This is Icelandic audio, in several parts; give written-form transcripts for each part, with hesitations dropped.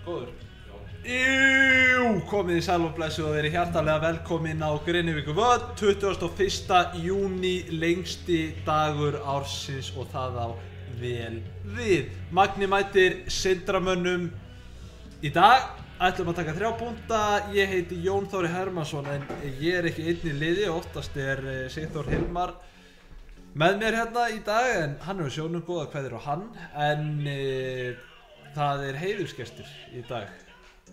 Góður. Komið í sæl og blessuð og verið hjartanlega velkomin á Grenivíkurvöll. 21. júní, lengsti dagur ársins og það á vel við. Magni mætir Sindramönnum í dag. Ætlum að taka 3 punkta. Ég heiti Jón Þóri Hermannsson en ég er ekki einn í liði. Oftast er Sigþór Hilmar með mér hérna í dag en hann hefur sjónum góða kveðir á hann. En það er heiðursgestur í dag.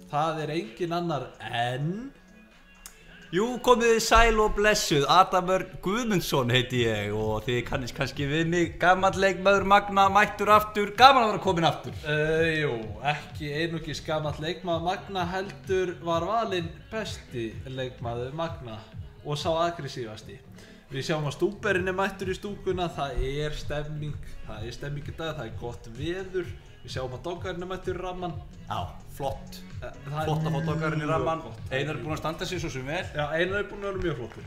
Það er engin annar en... Jú, komið sæl og blessuð, Adam Örn Guðmundsson heiti ég og þið kannist kannski við mig, gamall leikmaður Magna, mættur aftur, gaman að vera komin aftur. Jú, ekki einungis gamall leikmaður Magna heldur var valinn besti leikmaður Magna og sá aggressívasti. Við sjáum að stúberinn er mættur í stúkuna, það er stemming í dag, það er gott veður. Við sjáum að doggarinn er mættur í ramman. Já, flott. Flott að fá doggarinn í ramman. Einar er búinn að standa sig svo sem vel. Já, Einar er búinn að vera mjög flottur.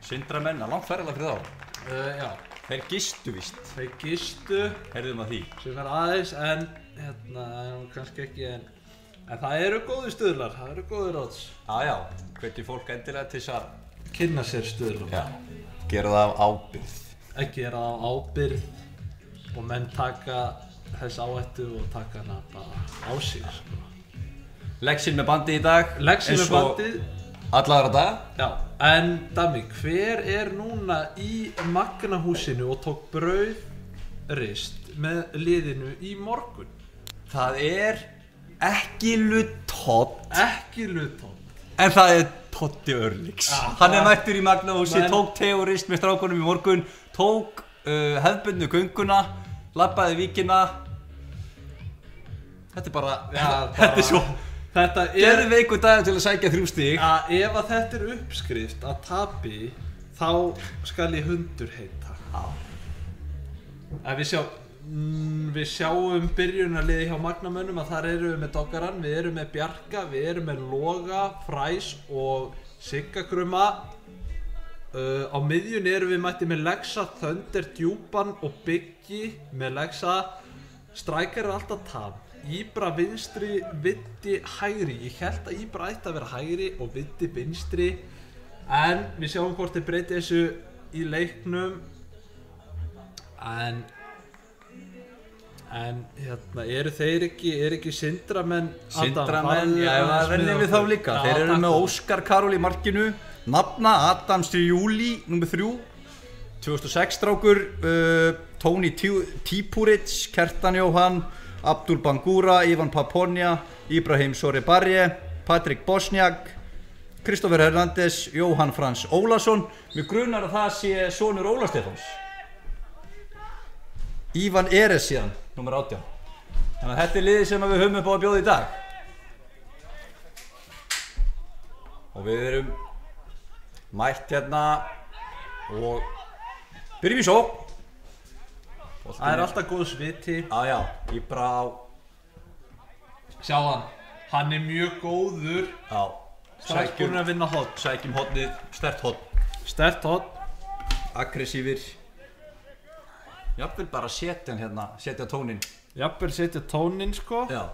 Sindramenn, langt ferðalag fyrir þá. Já. Þeir gistu víst. Þeir gistu. Heyrðum að því. Sem er aðeins, en kannski ekki, en það eru góðir stuðlar, það eru góðir odds. Já, hvetjum fólk endilega til þess að kynna sér stuðlar. Já, gera það af ábyrgð. Gera það af ábyrgð og menn taka þess áhættu og taka hana bara á sig sko. Leksinn með bandi í dag. Leksinn með bandið. Alla aðra daga. Já, en Dami, hver er núna í Magnahúsinu og tók brauðrist með liðinu í morgun? Það er ekki Lutótt. Ekki Lutótt. En það er Totti Örlygs. Hann er mættur í Magnahúsi, tók teorist með strákunum í morgun, tók hefðbundnu gönguna, labbaði víkina. Þetta er bara, þetta er svo geðveikur dagur til að sækja 3 stig. Ef að þetta er uppskrift að tapi, þá skal ég hundur heita. Við sjáum byrjunarliði hjá Magnamönnum að þar erum við með Doggarann, við erum með Bjarka, við erum með Loga, Fræs og Siggagruma. Á miðjunni erum við mætti með Lexa, Thunder, Djúpan og Biggi með Lexa. Striker er alltaf tap. Íbra vinstri, Viddi hægri. Ég held að Íbra ætti að vera hægri og Viddi vinstri. En við sjáum hvort þeir breyti þessu í leiknum. En hérna, eru ekki Sindramenn? Sindramenn, já, það verðum við þá líka. Þeir eru með Óskar Karol í markinu. Nafna, Adams Júli, nr. 3. 2006 strákur, Tony Tipuric, Kjartan Jóhann, Abdul Bangura, Ivan Paponja, Ibrahim Sorebarje, Patrik Bosniak, Kristoffer Hernandez, Jóhann Frans Ólason. Mér grunar að það sé sonur Óla Stefáns. Ívan Eresian, nr. 18. Þannig að þetta er liðið sem við höfum upp á að bjóða í dag. Og við erum mætt hérna og byrjum í sókn. Það er alltaf góð sviti. Já, Íbra á. Sjá hann er mjög góður. Já. Strax búinn að vinna hotn. Sækjum hotnið, sterkt hotn. Sterkt hotn. Aggressífir. Jafnvel bara setja hann hérna, setja tóninn. Jafnvel setja tóninn sko. Já.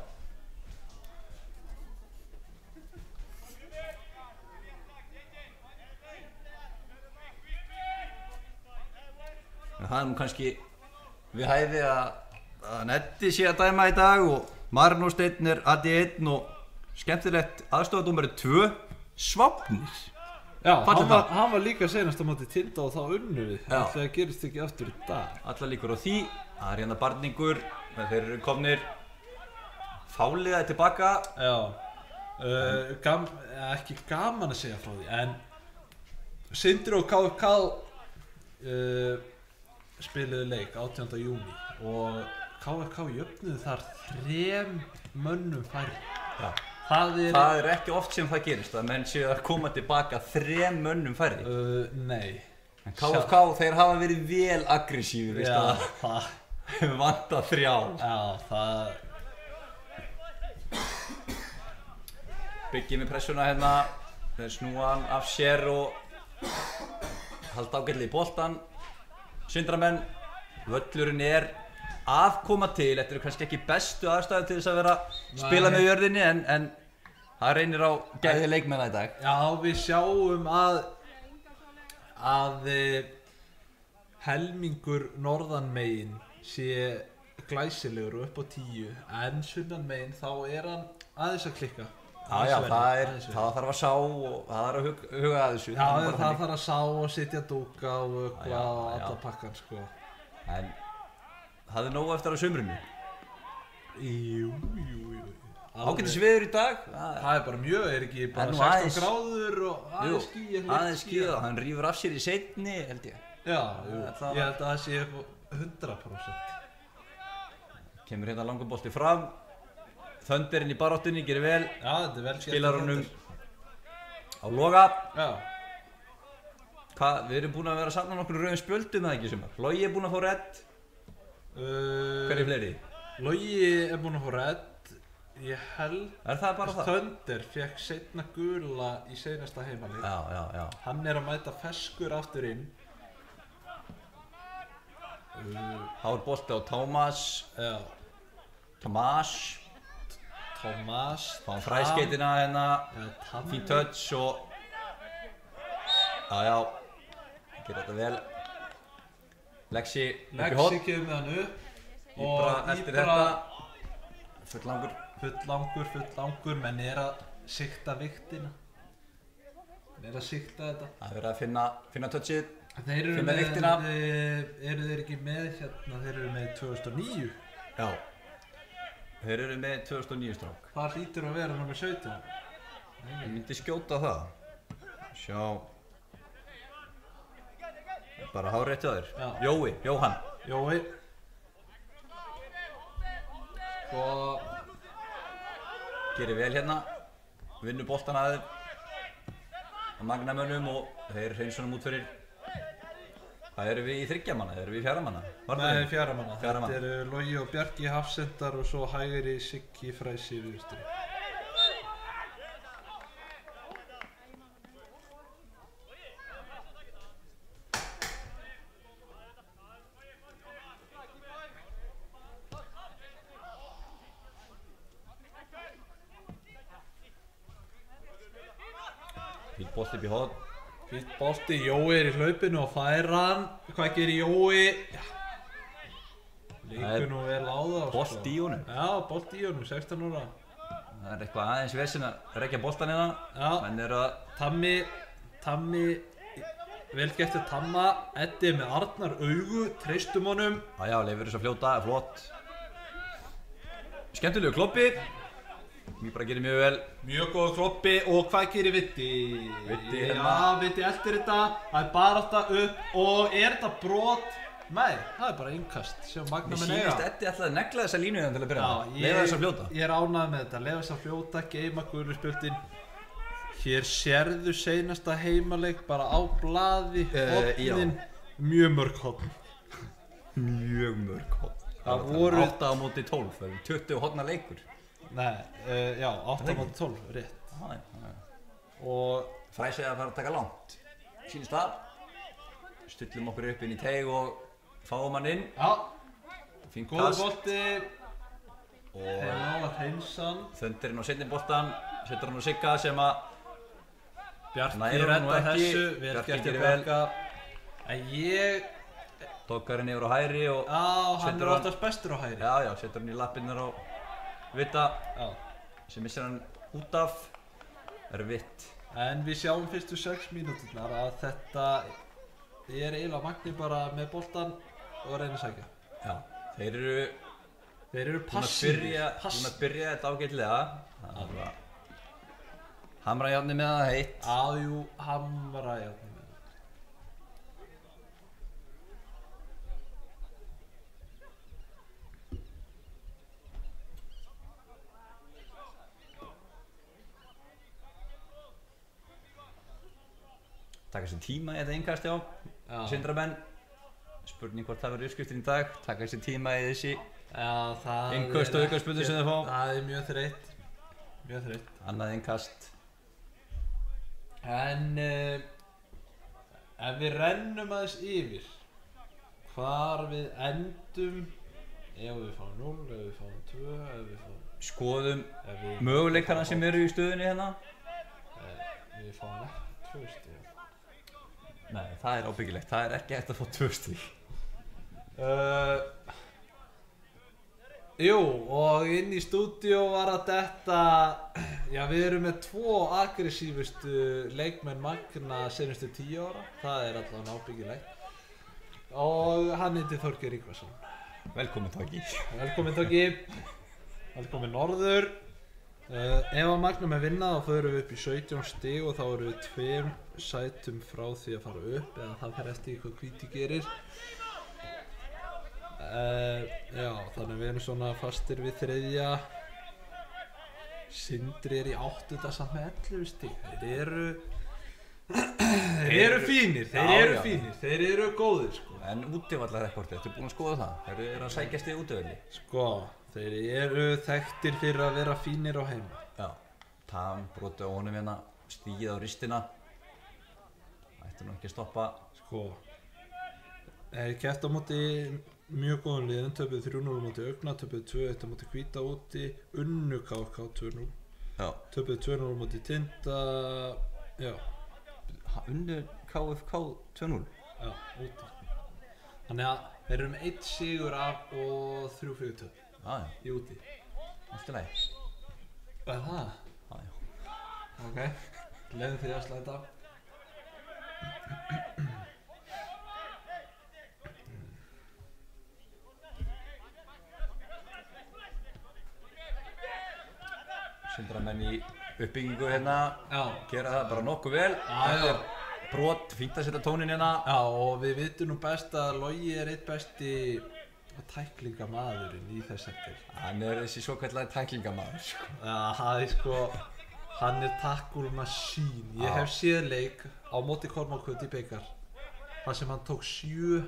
En það er nú kannski við hæfi að Netti sé að dæma í dag og Marino Steinn er AD1 og skemmtilegt aðstofadómari 2 Svapnir. Já, hann var líka senast á móti Tinda og þá unnu við. Það gerist ekki aftur í dag. Allar líkur á því. Það er hérna barningur, þeir eru komnir. Fáliða er tilbaka. Já, ekki gaman að segja frá því, en Sindri og KFK spiluðu leik 18. júní og KFK jöfnuðu þar 3 mönnum færri. Já. Það er ekki oft sem það gerist að menn séu að koma tilbaka 3 mönnum færri. Nei. En KFK þeir hafa verið vel aggressífir, veist það. Það hefur vantað 3. Já, það. Byggið með pressuna hérna, þeir snúa hann af sér og halda ágætlega í boltan. Sindramenn, völlurinn er að koma til. Þetta eru kannski ekki bestu aðstæður til þess að vera spila með jörðinni en það reynir á gæði leikmenn í dag. Já, við sjáum að helmingur norðanmegin sé glæsilegur og upp á 10 en sunnanmegin þá hann aðeins að klikka. Já, það þarf að sá og það þarf að huga að þessu. Já, það þarf að sá og sitja dúka og vökva og alla pakkan sko. En það nóg eftir að sumrinu. Jú. Ágætis veður í dag. Það bara mjög, ekki bara 16 gráður og aðeins skýja. Aðeins skýja og hann rífur af sér í seinni held ég. Já, ég held að það sé 100%. Kemur hérna langur bolti fram. Þönderinn í baráttunni gerir vel. Já, þetta vel skilar honum á loga. Já. Við erum búin að vera saman á nokkur rauðum spjöldum eða ekki sumar. Logi búin að fá redd. Hver fleiri? Logi búin að fá redd. Ég held það bara það? Þönder fekk seinna gula í seinasta heimaleik. Já. Hann að mæta feskur aftur inn. Hár bolti á Tómas. Já. Tómas fáum fræskeitina hérna, fín touch og já, gerir þetta vel. Lexi kemur með hann upp og eftir þetta fulllangur menn að sikta viktina þetta. Það verið að finna touchið, finna viktina. Eru þeir ekki með hérna, þeir eru með 2009? Já. Þeir eru með 2009 strák. Það hlýtur að vera nummer 17. Ég myndi skjóta það. Sjá. Bara hárrétt hjá þér. Jóhann. Jói. Og gerir vel hérna. Vinnur boltan að þeim. Að magnamönnum og þeir hreinsunum út fyrir. Það eru við í 3 manna, erum við í 4 manna? Nei, 4 manna. Þetta eru Logi og Bjarki hafsendar og svo hægri Siggi Fræsi í vinstri. Fýtt bolti upp í horn. Fýtt bolti, Jói í hlaupinu og fær hann. Hvað gerir Jói? Leikur nú vel á það. Bolti í honum? Já, bolti í honum, 16 ára. Það eitthvað aðeins vesen að rekja boltan hérna. Já, menn Tammi, vel gert til Tamma. Eddi með Arnar augu, treystum honum. Já, leifur þess að fljóta, flott. Skemmtilegu kloppi. Mér bara gerir mjög vel. Mjög góð kloppi og hvað gerir Vitti? Vitti Já, Vitti eldir þetta. Það barátta upp og þetta brot? Nei, það bara innkast sem Magna menn eiga. Mér sýnist Eddi alltaf að negla þessa línu til að byrja. Leifa þess að fljóta. Ég ánægður með þetta. Leifa þess að fljóta, geima guluspjöldin. Hér sérðu seinasta heimaleik bara á blaði, hornin. Mjög mörg horn. Mjög mörg horn. Það voru 8 á móti 12, 20 horna leikur. Nei, já, 8 á móti 12, rétt. Og Fræsið að fara að taka langt. Sýnist það. Stillum okkur upp inn í teig og fáum hann inn. Já. Fínt góður kast. bolti. Og nála hreinsan. Þöndirinn á seinni boltan. Setur hann á Sigga sem að Bjarki redda þessu. Vel gert til Bjarka. En ég tókar hann yfir á hægri og hann oftast bestur á hægri. Já, setur hann í lappirnar á Vitta. Já. Sem missir hann út af. Vitt. En við sjáum fyrstu 6 mínúturnar að þetta eiginlega Magni bara með boltan og reyna að sækja. Já, þeir eru passífir. Búin að byrja þetta ágætlega. Hamrajárni með það heitt. Jú, hamrajárni með það. Taka sér tíma í þetta innkast, já. Sindramenn. Spurning hvort það verður uppskriftin í dag. Taka sér tíma í þessi innkast og aukaspurningu sem þau fá. Það er mjög þreytt. Mjög þreytt. Annað innkast. En ef við rennum aðeins yfir hvar við endum Ef við fáum 0, ef við fáum 2, ef við fáum... Skoðum möguleikana sem eru í stöðunni hérna. Við fáum ekki 2 stig. Nei, það er ábyggilegt. Það er ekki hægt að fá 2 stig. Jú, og inn í stúdíó var að detta... Já, við erum með 2 aggressífustu leikmenn Magna senustu 10 ára. Það er allavega ábyggilegt. Og hann heitir Þorgeir Ingvarsson. Velkomin Tóki. Velkomin Tóki. Velkomin norður. Ef að Magnum er vinna þá förum við upp í 17 stig og þá erum við 2 sætum frá því að fara upp eða það fer eftir hvað Hvíti gerir. Já, þannig við erum svona fastir við 3. Sindri í 8. samt með 11 stig. Þeir eru fínir, þeir eru góðir sko. En útivallarrekordið, ertu búinn að skoða það? Þeir eru að sækjast í útivalli. Sko, þeir eru þekktir fyrir að vera fínir á heima. Já, Tam brotið á honum hérna, stíð á ristina. Ættu nú ekki að stoppa. Sko, þeir keppt á móti mjög góðum liðum, töpuðu 3-0 á móti Ögna, töpuðu 2-1 á móti Hvíta úti, unnu KFK 2-0. Já. Töpuðu 2-0 á móti Tinda, já. Unnu KFK 2-0? Já, úti. Þannig að þeir eru með 1 sigur af og 3 töp. Í úti. Allt í lagi. Hvað er það? Já. Ok, leiðum því að slæta. Sindramenn í uppbyggingu hérna. Já. Gera það bara nokkuð vel. Já. Brot, fínt að setja tónin hérna. Já, og við vitum nú best að Logi er einn besti tæklingamaðurinn í þess eftir. Hann er þessi svokallagi tæklingamaður, sko. Já, það er sko, hann er tackle machine. Ég hef séð leik á móti Kormákvöld í bikar. Það sem hann tók 7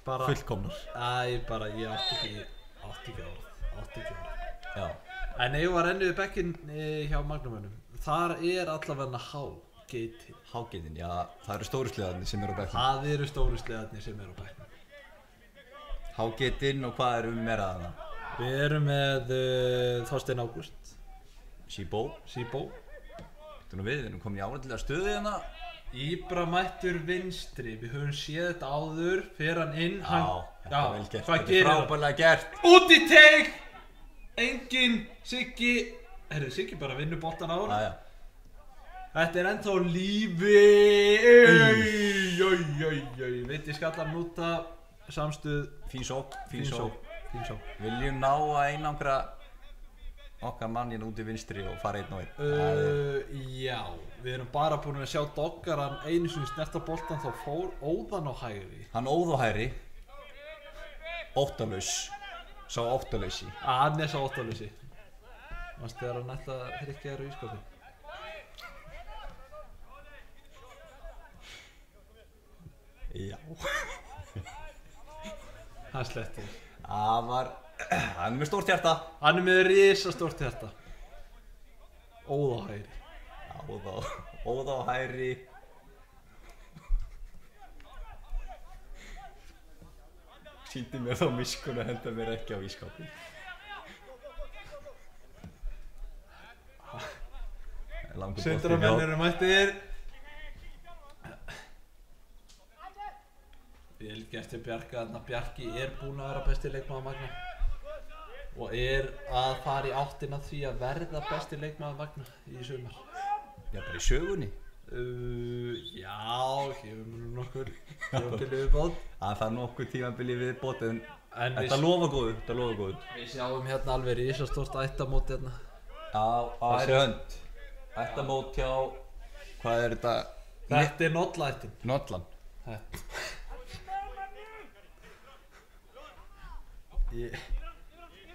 bara... Fullkomnar. Ég átti ekki orð. Já. En ef að rennu við bekkinn hjá Magnumönnum, þar er allavega Hágeitin. Hágeitin, já, það eru stóru sleðarnir sem eru á bekknum. Það eru stóru sleðarnir sem eru á bekknum. Hágeitin og hvað erum við meira að það? Við erum með Þorsteinn Ágúst. Sibó. Þetta nú við erum komin í árættilega stöðu hérna. Íbra mættur vinstri, við höfum séð þetta áður, fer hann inn. Þetta er vel gert, þetta er frábærlega gert. Út í teig! Engin Siggi, Siggi bara vinnur boltan á hann. Þetta er ennþá lífi. Veit ég skallar núta, samstuð. Fín sókn. Viljum ná að einangra okkar mann hérna út í vinstri og fara 1-1. Já, við erum bara búin að sjá Doggaran einu sinni snerta boltan, þá fór Óðan á hægri. Hann Óð á hægri. Óttalaus. Sá óttalausi. Hann er sá óttalausi. Manstu þegar hann ætla að hrykja þér á ískapin. Já. Hann sleppti. Hann er með stórt hjarta. Hann er með risastórt hjarta. Óð á hægri. Óð á hægri. Sýndi mér þá miskun að henda mér ekki á ískapin. Sindramenn eru mættir. Vel gert til Bjarka, þarna Bjarki er búinn að vera besti leikmaður Magna og er að fara í áttina því að verða besti leikmaður Magna í sumar. Já, bara í sögunni. Já, hefum við nokkur tímabili viðbót. Það er nokkur tímabili viðbót en þetta lofa góðu. Við sjáum hérna alveg risastórt ættamót hérna. Já, á hægri hönd. Ættamót hjá, hvað er þetta? Þetta er Nollættin. Nollan. Ég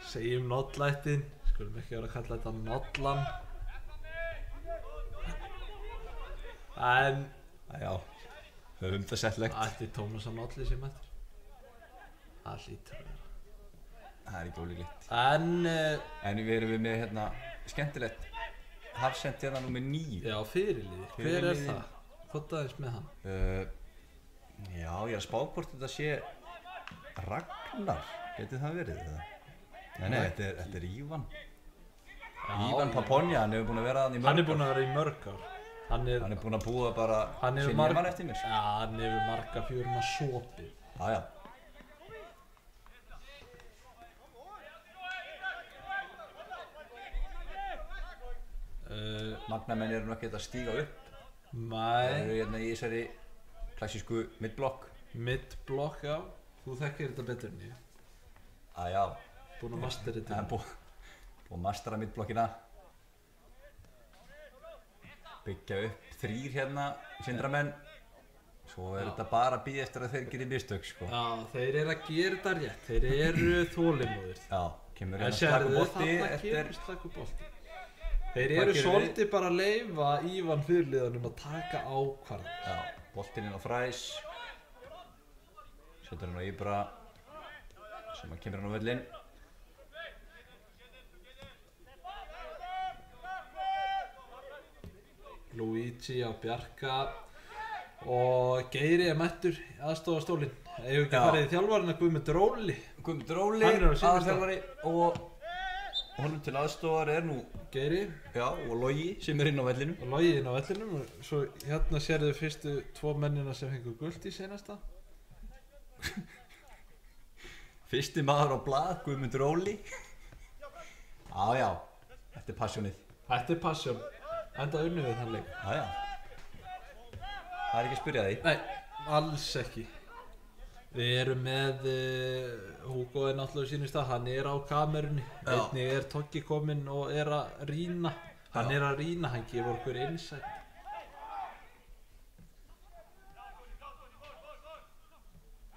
segjum Nollættin, skulum ekki vera að kalla þetta Nollan. En... Já, höfum það settlegt. Ætti Tómas að Nolli sem ættir. Það hlýtur að vera. Það er ekki ólíklegt. En við erum með hérna, skemmtilegt. Hafsend hérna númer 9. Já, fyrirliði. Hver er það? Hvað aðeins með hann? Já, ég er að spá hvort þetta sé Ragnar. Geti það verið það? Nei, þetta er Ívan. Ívan Paponja, hann hefur búin að vera þannig í mörg ár. Hann er búin að vera í mörg ár. Hann er búin að búa bara sinni mann eftir mér. Já, hann hefur marga fjöruna sopið. Já. Magnamenn eru nokkið að stíga upp. Nei. Það eru hérna í þessari klassísku midblokk. Midblokk, já. Þú þekkir þetta betur en ég. Já. Búin að mastera þetta. Búin að mastera midblokkina. Byggja upp 3 hérna, syndramenn. Svo þetta bara að bíða eftir að þeir geri mistök, sko. Já, þeir eru að gera þetta rétt. Þeir eru þolinmóðir. Já, kemur hérna slakur bolti eftir. Slakur bolti. Þeir eru svolítið bara að leyfa Ívan fyrirliðanum að taka ákvarðanir. Já, boltinn inn á Fræs. Setur hann á Íbra sem að kemur hann á völlinn. Luigi á Bjarka og Geiri er mættur aðstofastólinn. Eigum ekki að fara í þjálfarinn að Guðmundur Óli. Guðmundur Óli, aðalþjálfari og honum til aðstofar er nú Geiri. Já, og Logi sem er inn á vellinum. Og Logi inn á vellinum og svo hérna sérðu fyrstu 2 mennina sem fengur gult í seinasta. Fyrsti maður á blað, Guðmundur Óli. Já, þetta er passjónið. Þetta er passjón. Enda unnum við þann leik. Já. Það er ekki að spyrja því. Nei, alls ekki. Við erum með Hugo er náttúrulega sínum stað, hann er á kamerunni. Einnig er Toggi kominn og er að rýna. Hann er að rýna, hann gefur okkur insight.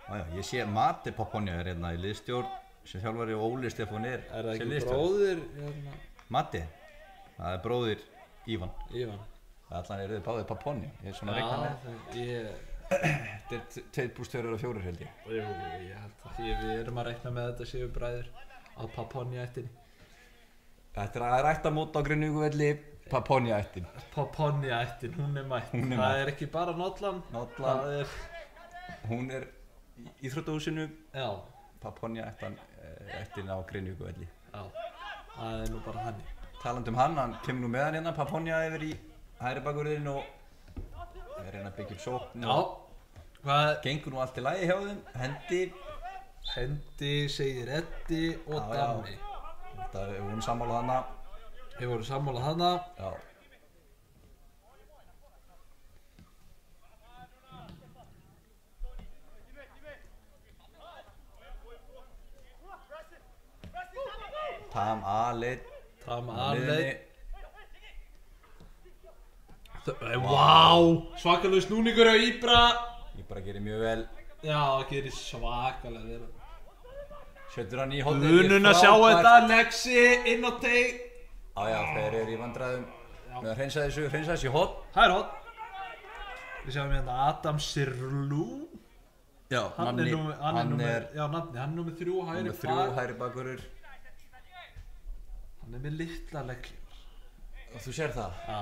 Já, ég sé Mati Paponja er hérna í liðstjórn sem þjálfari og Óli Stefán er það ekki bróðir? Mati? Það er bróðir Ívan. Allan eru þið báðir Paponja, ég er svona að reikna með. Þetta er 2+2 og 4 held ég. Jú, ég held að við erum að reikna með þetta séu bræður á Paponja ættinni. Þetta er ættamót á Grenivíkurvelli, Paponja ættin. Paponja ættin, hún er mætt. Það er ekki bara Nollan. Hún er í íþróttahúsinu. Já. Paponja ættin á Grenivíkurvelli. Já, það er nú bara þannig. Talandi hann kemur nú með hann hérna, Paponja yfir í hægri bakvörðinn og er reyna að byggja upp sókn. Já. Gengur nú allt í lagi hjá þeim. Hendi, segir Eddi og Dammi. Þetta við vorum sammálað hana. Við vorum sammálað hana. Já. Tam A-lið. Vá, svakalega snúningur á Íbra. Íbra gerir mjög vel. Já, gerir svakalega vel. Setur hann í hornið. Munum að sjá þetta, Nexi inn á teig. Já, þeir eru í vandræðum með að hreinsa þessu horn. Það er horn. Við sjáum hérna Adam Sirlu. Já, hann er nummer 3 hægri bakvörður. Hann er með litla legglingar. Og þú sér það? Já.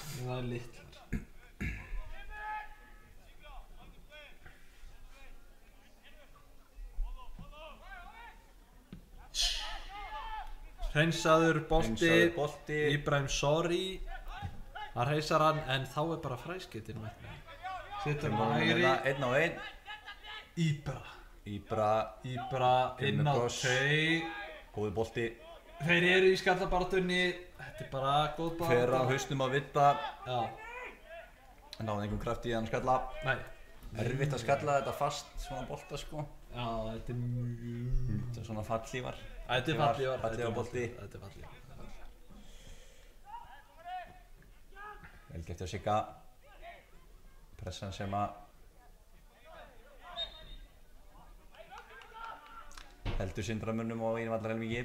Það er litlar. Hreinsaður bolti. Ibrahim Sorry. Hann hreisar hann en þá er bara fræsketinn með mig. Setur hann hægri. 1 á 1. Íbra inn á teig. Góði bolti. Þeir eru í skallabaráttunni. Þetta er bara góð barátta. Fer á hausnum að Vidda. Já. En náði einhvern kraft í hann skalla. Nei. Erfitt að skalla þetta fast svona bolta sko. Já, þetta er mjög... Þetta er svona fallívar. Þetta er fallívar. Fallívar bolti. Þetta er fallívar. Vel gert að Sigga. Pressan sem að heldur syndramönnum á einum allar helmingi.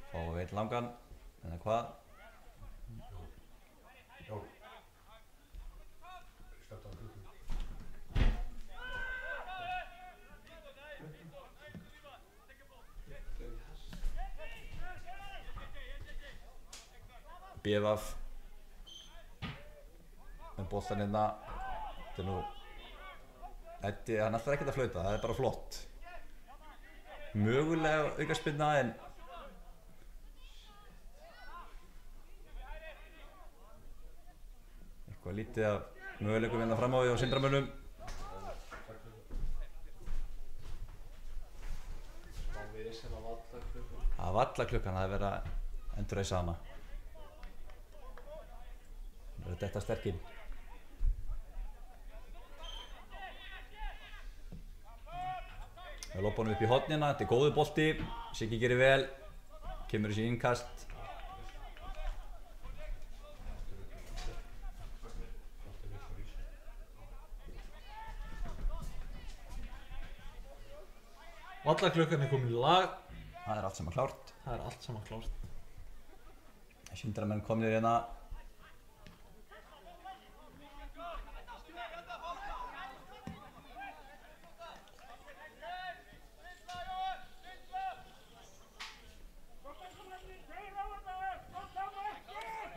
Fáum við einn langan, en hvað? BVF með boltan hérna. Þetta er nú Eddi, hann ætlar ekkert að flauta, það er bara flott. Mögulega aukaspyrna en eitthvað lítið af möguleikum hérna fram á því á Sindramönnum. Það var vallaklukkan, það er verið að endurreisa hana. Það er þetta sterkinn. Við lopum upp í hornina, þetta er góður bolti. Siggi gerir vel, kemur þessi innkast. Vallaklukkan er komin í lag. Það er allt saman klárt. Það er allt saman klárt. Sindramenn komnir hérna.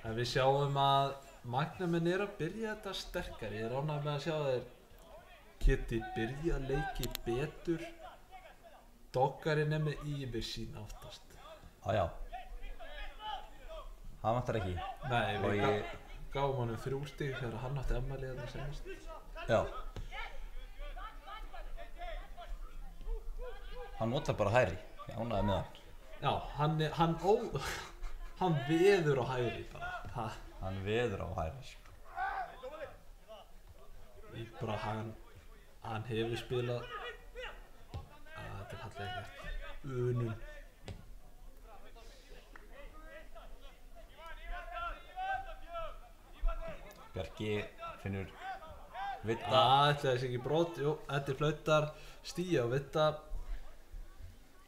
En við sjáum að Magnamenn er að byrja þetta sterkar. Ég er ánægður með að sjá þeir geti byrjað leiki betur. Doggarinn er með yfirsýn oftast. Já. Það vantar ekki. Nei, við gáum honum 3 stig þegar hann átti afmæli þarna seinast. Já. Hann notar bara hægri. Ég er ánægður með hann. Já, hann veður á hægri bara. Hann veður á hægri. Bara hann hefur spilað. Þetta er fallega gert. Unum. Bjarki finnur Vitta. Ætli þessi ekki brot. Jú, þetta er flautar. Stíja og Vitta.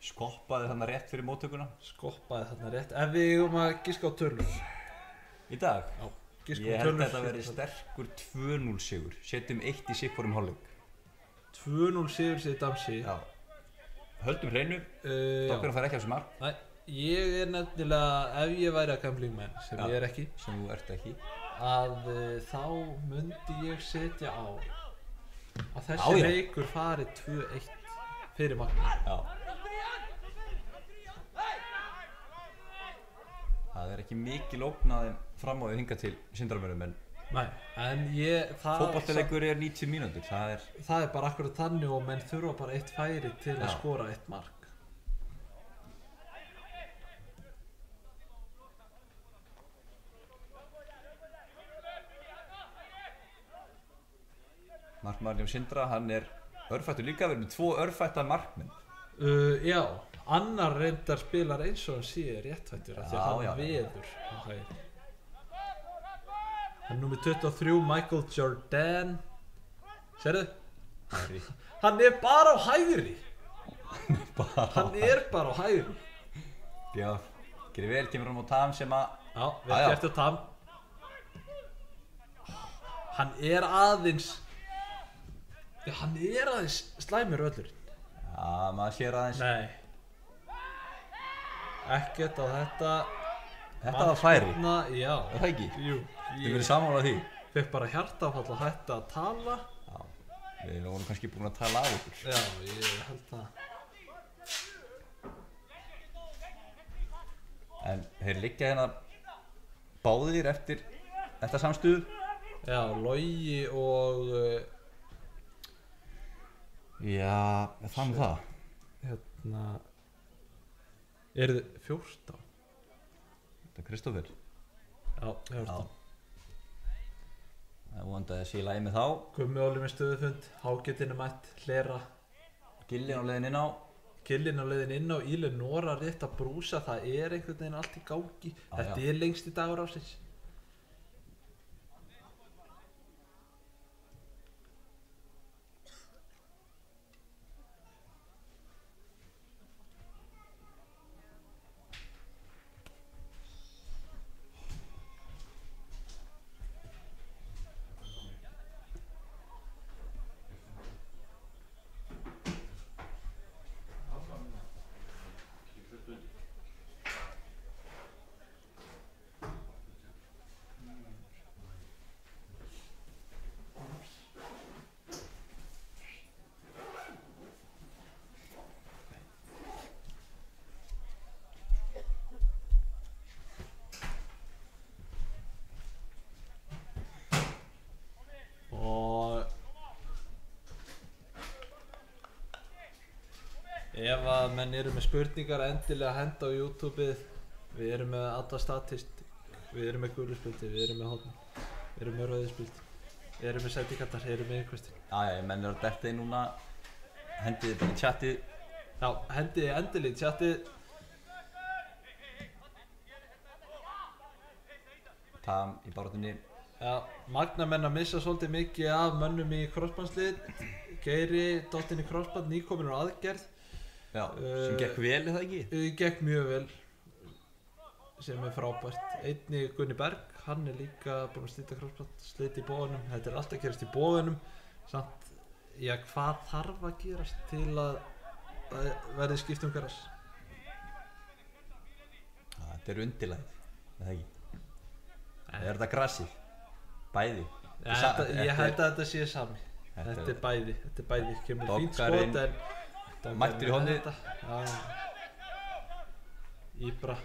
Skoppaði þarna rétt fyrir móttökuna. Skoppaði þarna rétt. Ef við eigum að giska á tölur. Í dag? Já, giska á tölur. Ég held að þetta verði sterkur 2-0 sigur. Setjum 1 í sikvorum hálfleik. 2-0 sigur sér Damsi. Já. Höldum hreinu. Dokkarinn fær ekki af þessu mark. Nei, ég er nefnilega, ef ég væri að gambling menn, sem ég er ekki. Sem þú ert ekki. Að þá myndi ég setja á að þessi leikur fari 2-1 fyrir Magna. Já. Það er ekki mikil ógn fram á því hingað til Sindramönnum en nei, en fótboltaleikur er 90 mínútur, það er bara akkurat þannig og menn þurfa bara 1 færi til að skora 1 mark. Markmaðurinn hjá Sindra, hann er örfættur líka, við erum með 2 örfætta markmenn. Já, annar reyndar spilar eins og hann sé réttfættur af því að hann veður á hægri. Hann er númer 23, Michael Jordan. Sérðu? Hann er bara á hægri. Hann er bara á hægri. Já, gerir vel, kemur hann á Tam sem að... Já, vel gert á Tam. Hann er aðeins slæmur öllurinn. Já, maður sér aðeins. Nei. Ekkert á þetta. Þetta var færi. Já. Er það ekki? Jú. Þið verið sammála því? Fekk bara hjartaáfall að hætta að tala. Já. Við vorum kannski búin að tala á okkur. Já, ég held það. En þeir liggja hérna báðir eftir þetta samstuð. Já, Logi og... Já, þannig það. Hérna... Eru þið 14? Þetta er Kristófer. Já, 14. Það er vonandi að sé í lagi með þá. Gummi Óli með stöðufund, Hágetinn er mætt, Hlera. Gillin á leiðin inn á. Gillin á leiðin inn á, Íle Nóra rétt að brúsa, það er einhvern veginn allt í gangi. Þetta er lengsti dagur ársins. ef að menn eru með spurningar endilega henda á YouTubeið. Við erum með alla statistík, við erum með guluspildi, við erum með horn, við erum með rauðspildi, við erum með sendingattar, við erum með einhverstin. Já, menn eru að detta í núna, hendið bara í chatið. Já, hendið endilega í chatið. Tam í baráttunni. Já, magnamenn að missa svolítið mikið af mönnum í crossbandslið. Geiri, dottinn í crossband, nýkominn á aðgerð. Já, sem gekk vel, er það ekki? Gekk mjög vel, sem er frábært. Einnig Gunni Berg, hann er líka búinn að slíta crossband, sliti í bóðunum. Þetta er alltaf gerast í bóðunum. Samt, já, hvað þarf að gerast til að verði skipt gras? Þetta er undirlagið, er það ekki? Er þetta grasið? Bæði? Ég held að þetta sé sami. Þetta er bæði. Kemur fínt skot en mættur í hornið. Íbra.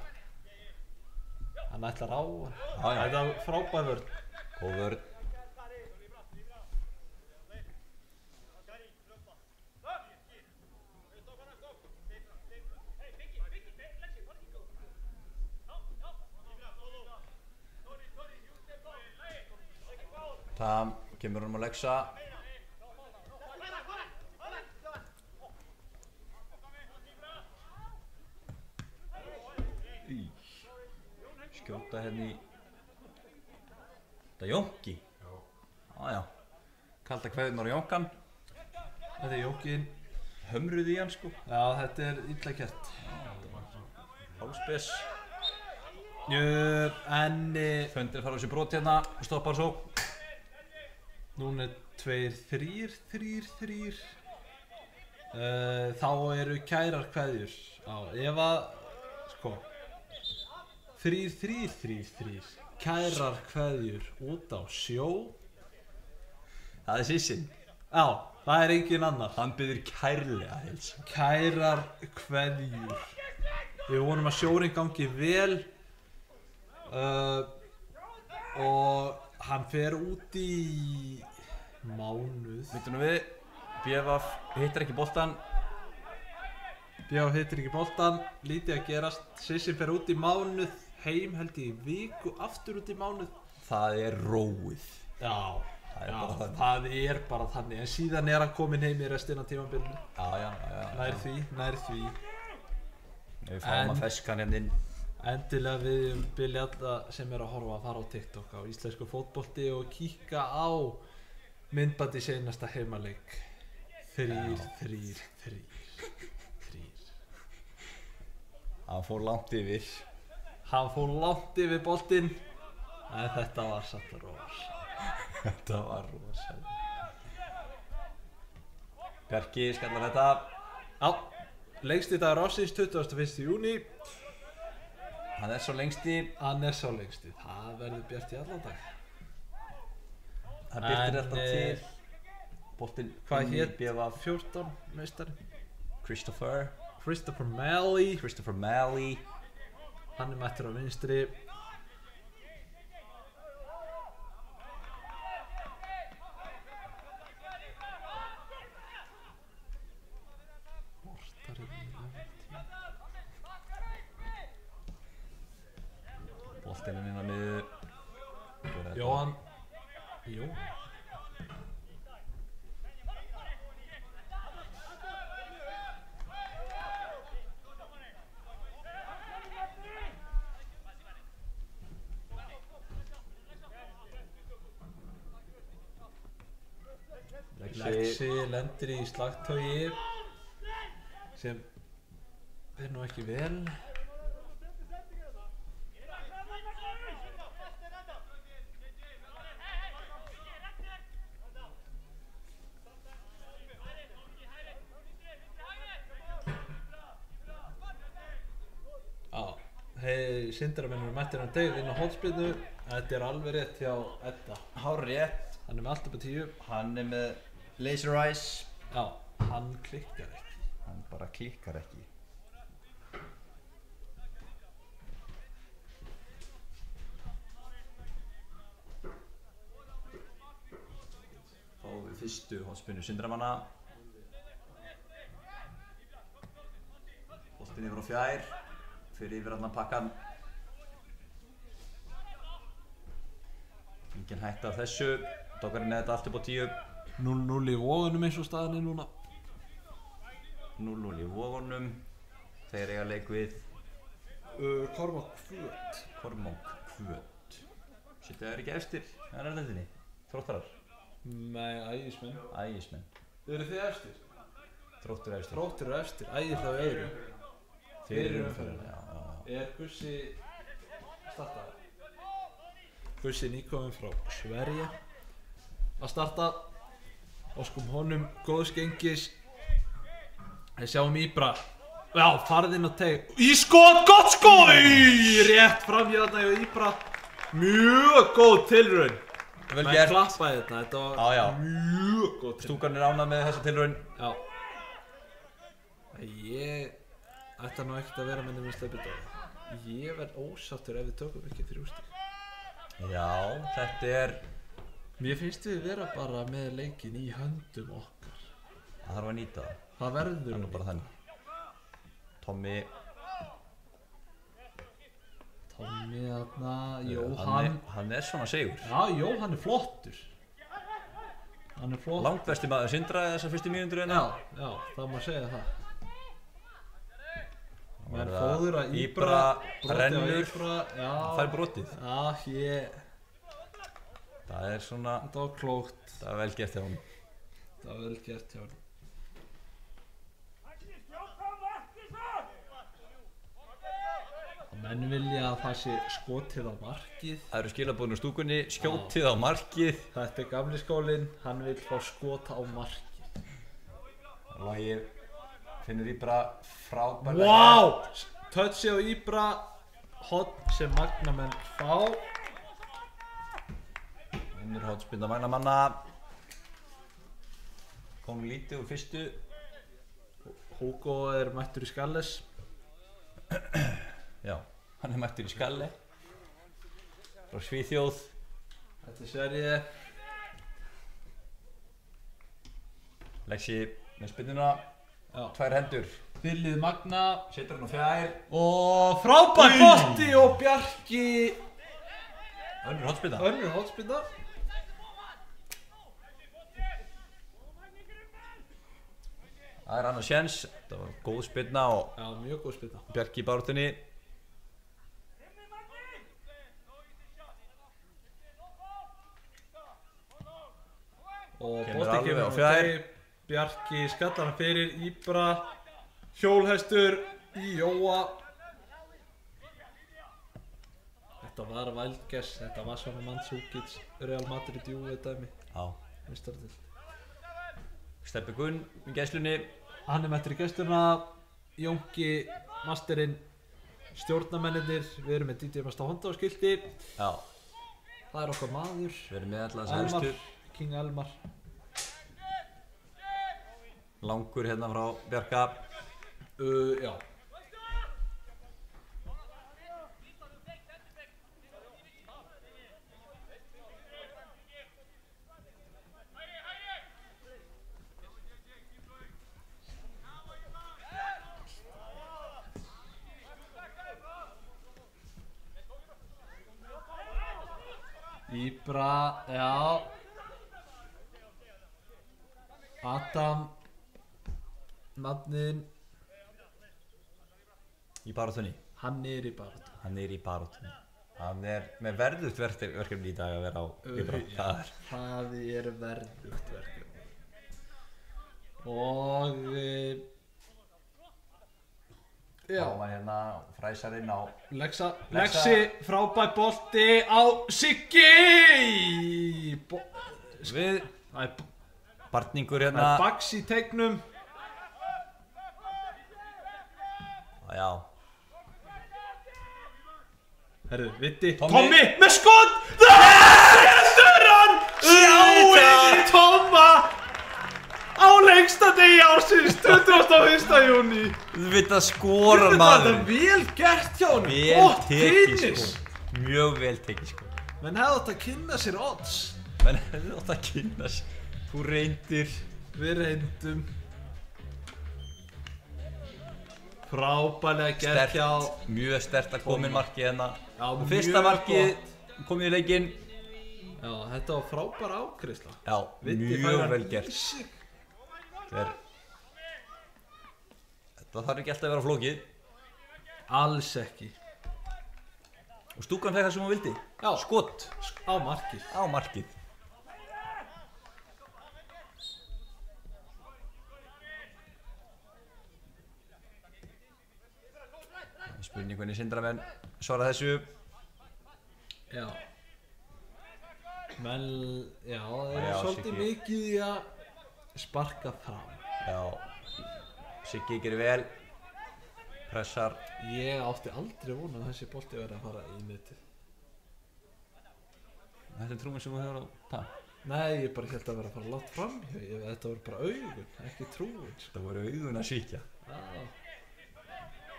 Hann ætlar á. Þetta er frábær vörn. Góð vörn. Það kemur honum að leggsa. Skjóta hérna í þetta Jónki. Já. Kalda kveðurnar á Jónkan. Þetta er Jónkin. Hömruð í hann sko. Já, þetta er illa gert. Hálfspes. Föndir fara á sér brot hérna og stoppar svo. Núna er 2-3-3-3. Þá eru kærar kveðjur á, ef að, sko 3-3-3-3 kærar kveðjur út á sjó. Það er Sissinn. Já, það er engin annar. Hann biður kærlega heilsa. Kærar kveðjur. Við vonum að sjórinn gangi vel og hann fer út í mánuð. Vittu nú við, BVF hittir ekki boltan. BVF hittir ekki boltan, lítið að gerast. Sissinn fer út í mánuð, heim held ég í viku, aftur út í mánuð. Það er róið. Já, það er bara þannig. En síðan er hann kominn heim í restina af tímabilinu. Já. Nær því. Við fáum að feska hann hérna inn. Endilega við byrja alla sem er að horfa að fara á TikTok á íslensku fótbolti og kíka á myndbandi seinasta heimaleik. 3-3-3. Hann fór langt yfir. Hann fór langt yfir boltinn. En þetta var satt rosa. Þetta var rosa. Bjarki skallar þetta. Já, lengsti dagur ársins 21. júní. Hann er svo lengsti. Það verður bjart í allan dag. Það byrtir alltaf til. Boltinn. Hvað hét 14 meistarinn? Christopher Malley. Hann er mættur á vinstri. Boltinn inn á miðju. Jóhann. Lexi lendir í slagtogi sem er nú ekki vel. Sindramenn mættir hann deg inn á hornspyrnu. Þetta er alveg rétt hjá Edda. Hárrétt. Hann er með allt upp á 10. Hann er með laser eyes. Já, hann klikkar ekki. Hann bara klikkar ekki. Fáum við fyrstu hornspyrnu Sindramanna. Boltinn yfir á fjær. Fyrir yfir annan pakkan. Engin hætta af þessu. Doggarinn er þetta allt upp á 10. 0-0 í Vogunum eins og staðan núna. 0-0 í Vogunum. Þeir eiga leik við Kormák Hvöt. Kormák Hvöt. Sittu þeir ekki efstir? Það er erlendinni. Þróttarar. Nei, Ægismenn. Ægismenn. Eru þið efstir? Þróttur efstir. Þróttur eru efstir. Ægir þá í öðru. Fyrir umferðina, já. Er Gussi starta? Gussi nýkominn frá Sverige að starta. Óskum honum góðs gengis. Við sjáum Íbra. Já, farðinn á teg. Í skot, gott skot! Rétt fram hérna hjá Íbra. Mjög góð tilraun. Vel Menn gert. klappaði þetta var mjög góð tilraun. Stúkan er ánað með þessa tilraun. Já. Ég ætti nú ekkert að vera með nefnum sleipið. Ég verð ósáttur ef við tökum ekki 3 stig. Já, þetta er... Mér finnst við vera bara með leikinn í höndum okkar. Það þarf að nýta það. Það verður Það er nú bara þannig. Tommy þarna, Jóhann. Hann er svona sigur. Já, Jóhann er flottur. Hann er flottur. Langt besti maður Sindra þessar fyrstu mínútur hérna. Já, það má segja það. Það Men er fóður að Íbra rennur. Já. Það fær brotið. Já, Það er svona... þetta var klókt. Það er vel gert hjá honum. Það var vel gert hjá honum. Menn vilja að það sé skotið á markið. Það eru skilaboðin úr stúkunni, skjótið á markið. Þetta er gamli skólinn, hann vil fá skota á markið. Logi finnur Íbra frábærlega. Vá! Touchi á Íbra, hotn sem magnamenn fá. Vinnur hotspinda magnamanna. Kom lítið úr fyrstu. Hugo er mættur í Skalles. Já, hann er mættur í Skalle. Frá Svíþjóð. Þetta er Sverige. Lexi með spinnuna. Já. 2 hendur. Þyllið Magna. Setur hann á fjær. Og frábær bolti og Bjarki. Önnur hotspinna. Önnur hotspinna. Það er annars sjens. Það var góð spinna og Já, mjög góð spinna. Bjarki í baráttunni. Og Kemur bolti alveg kemur á á fjær. teig. Bjarki skallar hann fyrir Íbra. Hjólhestur í Jóa. Þetta var vælgess. Þetta var svona Mandzukic, Real Madrid Juve dæmi. Já. Meistaradeild. Stebbi Gunn í gæslunni. Hann er mættur í gesturna. Jónki, masterinn, stjórnarmennir. Við erum með DJ Masta Honda á skilti. Já. Það er okkar maður. Við erum með allar þess Elmar, helstu. King Elmar. Langur hérna frá Bjarka. Já. Íbra, já. Adam, nafnin, Í baráttunni. hann er í baráttu. Hann er í baráttunni. Hann er með verðugt verkefni í dag að vera á Íbra. Það er verðugt verkefni. Og já. Þá var hérna fræsarinn á Lexi, frábær bolti á Siggi. við barningur Það hérna. er Bax í tegnum. Já. Herru, Vitti. Tommy. Með skot! Það setur hann! Sjáið Tomma á lengsta degi ársins, 21. júní. Þú veit að skora Þetta maður. er vel gert hjá honum. Vel Gott tekið finish. sko. Mjög vel tekið sko. Menn hefði átt að kynna sér odds. Men hefði átt að kynnast. Þú reyndir. Við reyndum. Frábærlega gert hjá. Mjög sterkt að koma inn markið hérna. Já, Fyrsta markið komið í leikinn. Já, þetta var frábær ákrisla. Já, mjög vel gert. Þetta þarf ekki alltaf að vera flókið. Alls ekki. Og stúkan fekk það sem hún vildi. Já. Skot. Á markið. Á markið. Spurning hvernig Sindramenn svara þessu. Já. Menn, já, það svolítið mikið í að sparka fram. Já. Siggi gerir vel. Pressar. Ég átti aldrei vona að þessi bolti verið að fara í netið. Þetta trúin sem þú hefur á það? Nei, ég bara held að vera að fara látt fram. Þetta voru bara augun, ekki trúin. Þetta voru augun að svíkja. Já.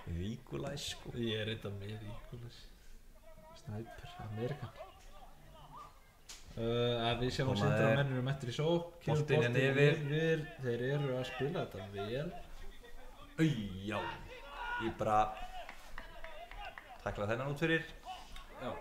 Ígulæs sko. Ég reynda með Ígulæs. Snæper, Amerikan. Við sjáum að Sindramenn mættir í sók. Boltinn hérna yfir. Þeir eru að spila þetta vel. Já. Ég bara takla þennan út fyrir. Já.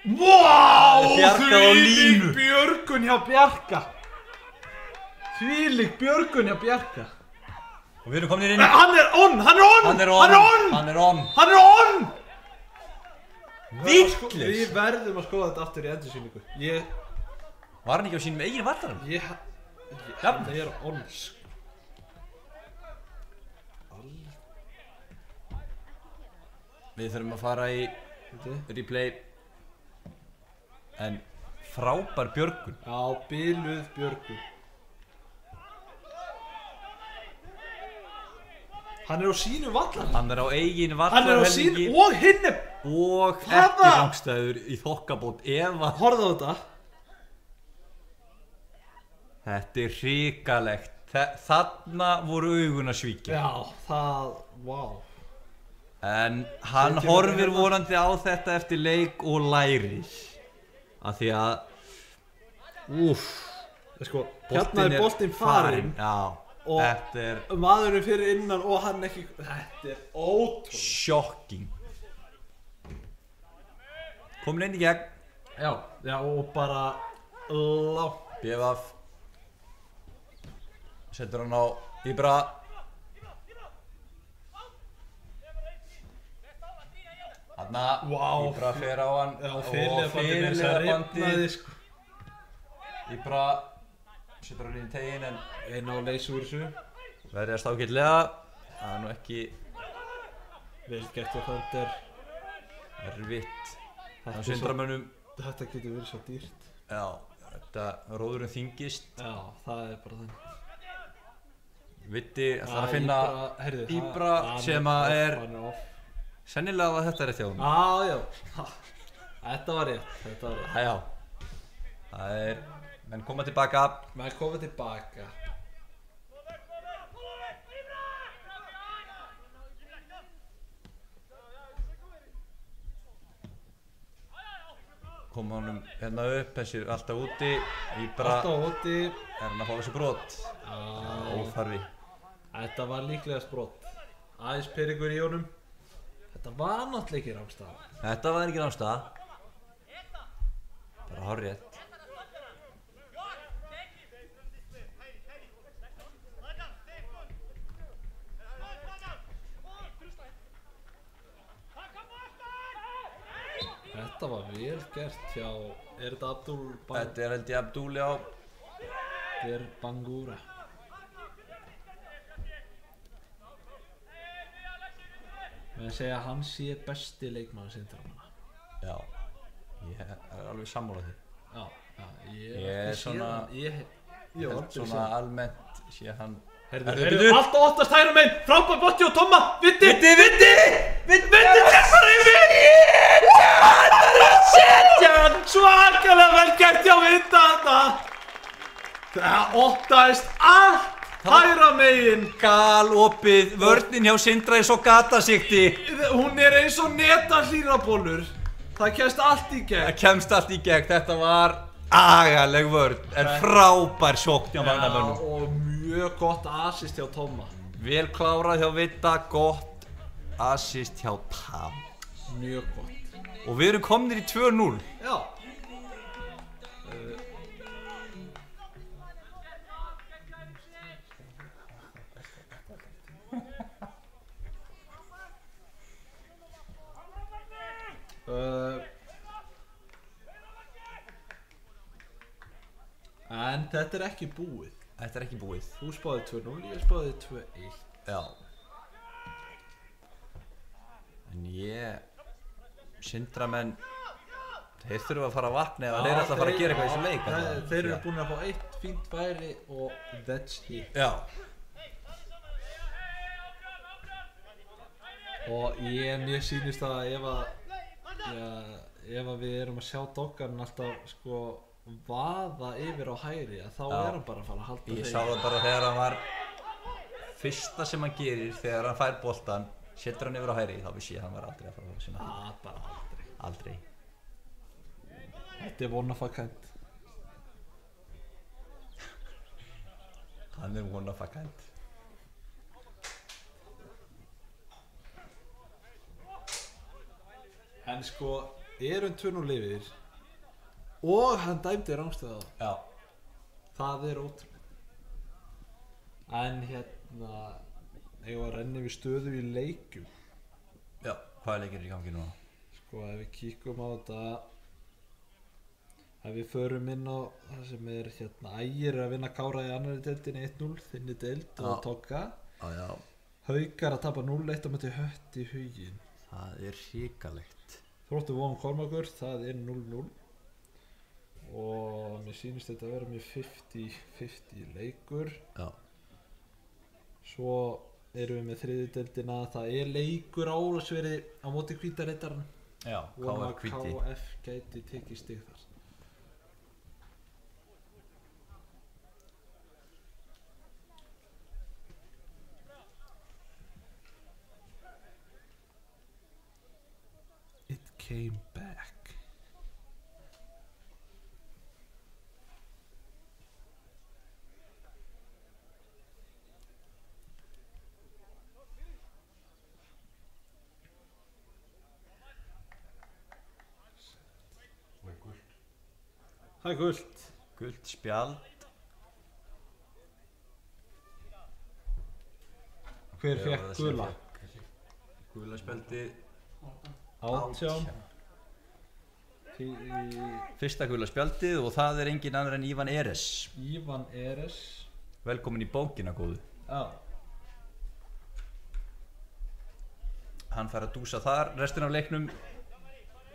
Vá! Bjarka á línu. Þvílík björgun hjá Bjarka. Þvílík björgun hjá Bjarka. Og við erum komin inn. Hann er on! Vitlaus. Við verðum að skoða þetta aftur í endursýningu. Var hann ekki á sínum eigin vallarum? Hann er on. Við þurfum að fara í replay. En frábær björgun. Já, biluð björgun. Hann er á sínu vallar. Hann er á eigin vallar. Hann er á sínu og hinn er. Og ekki rangstæður í þokkabót eða. Horfðu á þetta. Þetta er hrikalegt. Þarna voru augun að svíkja. Já, það, vá. En hann horfir vonandi á þetta eftir leik og lærir. Af því að sko, hérna er boltinn farinn. Já, og þetta er maðurinn fyrir innan og hann ekki. Þetta er ótrúlega shocking. Komin inn í gegn. Já, og bara lágt. BVF setur hann á Íbra. Þarna, Íbra fer á hann. Já, fyrirliðabandið sko. Íbra setur hann inn í tegin en einn á leysi úr þessu. Verðast ágætlega. Það er nú ekki vel gert og þetta er erfitt á Sindramönnum. Þetta getur verið svo dýrt. Já, þetta róðurinn þyngist. Já, það er bara þannig. Vitti ætlar að finna Íbra sem að er sennilega að þetta er rétt hjá honum. Já. Þetta var rétt. Já. Það er menn koma tilbaka. Koma honum hérna upp, þessi er alltaf úti. Íbra er hann að fá þessi brot. Óþarfi. Þetta var líklega brot. Aðeins pyrringur í honum. Þetta var náttúrulega ekki rángstaða. Þetta var ekki rángstaða. Bara hárrétt. Þetta var vel gert hjá, er þetta Abdul Bangura? Þetta er held ég Abdul, já. Þetta er Bangura. Við segja að hann sé besti leikmaður Sindramanna. Já, ég er alveg sammála því. Já, ég er svona, svona almennt sé hann. Heyrðu, allt á oftast hægra megin, frábær bolti og Tomma, Vitti! Vitti! Vitti, fara yfir! setjan! Svakalega vel gert hjá Vita þetta. Það opnaðist allt hægra megin. Galopið, vörnin hjá Sindra svo gatasikti. Hún eins og netahlýrabólur. Það kemst allt í gegn. Það kemst allt í gegn, þetta var agaleg vörn. Frábær sókn hjá Magnabönnum. Og mjög gott assist hjá Tóma. Vel klárað hjá Vita, gott assist hjá Tam. Mjög gott. Og við erum komnir í 2-0. Já. En þetta ekki búið. Þetta ekki búið. Þú spáði 2-0, ég spáði 2-1. Já. En Sindramenn, þeir þurfa að fara að vakna eða þeir ætla að fara að gera eitthvað í þessu leik. Þeir eru búin að fá 1 fínt færi og that's it. Já. Og mér sýnist að ef við erum að sjá Doggan alltaf sko vaða yfir á hægri þá hann bara að fara að halda þeim. Ég sá það bara þegar hann var fyrsta sem hann gerir þegar hann fær boltan, setur hann yfir á hægri, þá vissi ég að hann var aldrei að fara að sinna því. Bara Aldrei. Þetta one of a kind. Hann one of a kind. En sko, erum 2-0 yfir og hann dæmdi rángstöðu á. Já. Það ótrúlega. En eigum að renna yfir stöðu í leikjum. Já, hvaða leikir í gangi núna? Sko, ef við kíkum á þetta, ef við förum inn á það sem Ægir að vinna Kára í annari deildinni 1-0, þinni deild og Togga. Já. Haukar að tapa 0-1 á móti Hött í Huginn. Það hrikalegt. Þróttur Vogum Kormákur, það 0-0. Og mér sýnist þetta að vera mjög 50-50 leikur. Já. Svo erum við með þriðju deildina, það leikur á Ólafsfirði á móti Hvítariddarann. Já, KF Hvíti. KF gæti tekið stig þar. It came back. Það gult. Gult spjald. Hver fékk gula? Gula spjaldi 18. Fyrsta gula spjaldið og það engin annar en Ívan Eres. Ívan Eres. Velkomin í bókina góðu. Já. Hann fær að dúsa þar restin af leiknum.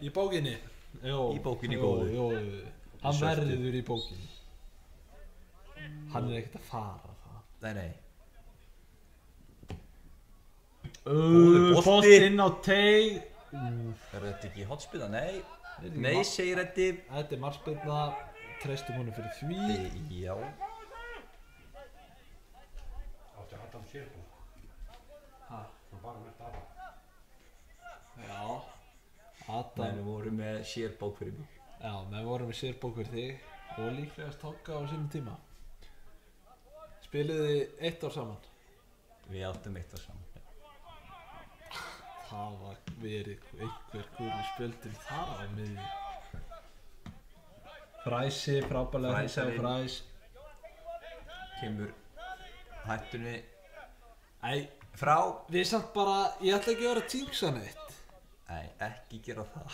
Í bókinni? Jó. Í bókinni góðu. Jó. Hann verður í bókinni. Hann ekkert að fara það. Nei. Bolti inn á teig. Er þetta ekki hotspinna? Nei. Nei, segir Eddi. Þetta markspyrna. Treystum honum fyrir því. Já. Áttu Adam sérbók. Þú bara með Adam. Já. Adam. Menn voru með sérbók fyrir mig. Já, menn voru með sérbók fyrir þig og líklegast Togga á sínum tíma. Spiliði 1 ár saman? Við áttum 1 ár saman. Það var verið einhver guli spjöldin þar á miðju. Fræsi, frábærlega því segja Fræs. Kemur hættunni. Frá. Við samt bara, ég ætla ekki að vera að tíngsa neitt. Nei, ekki gera það.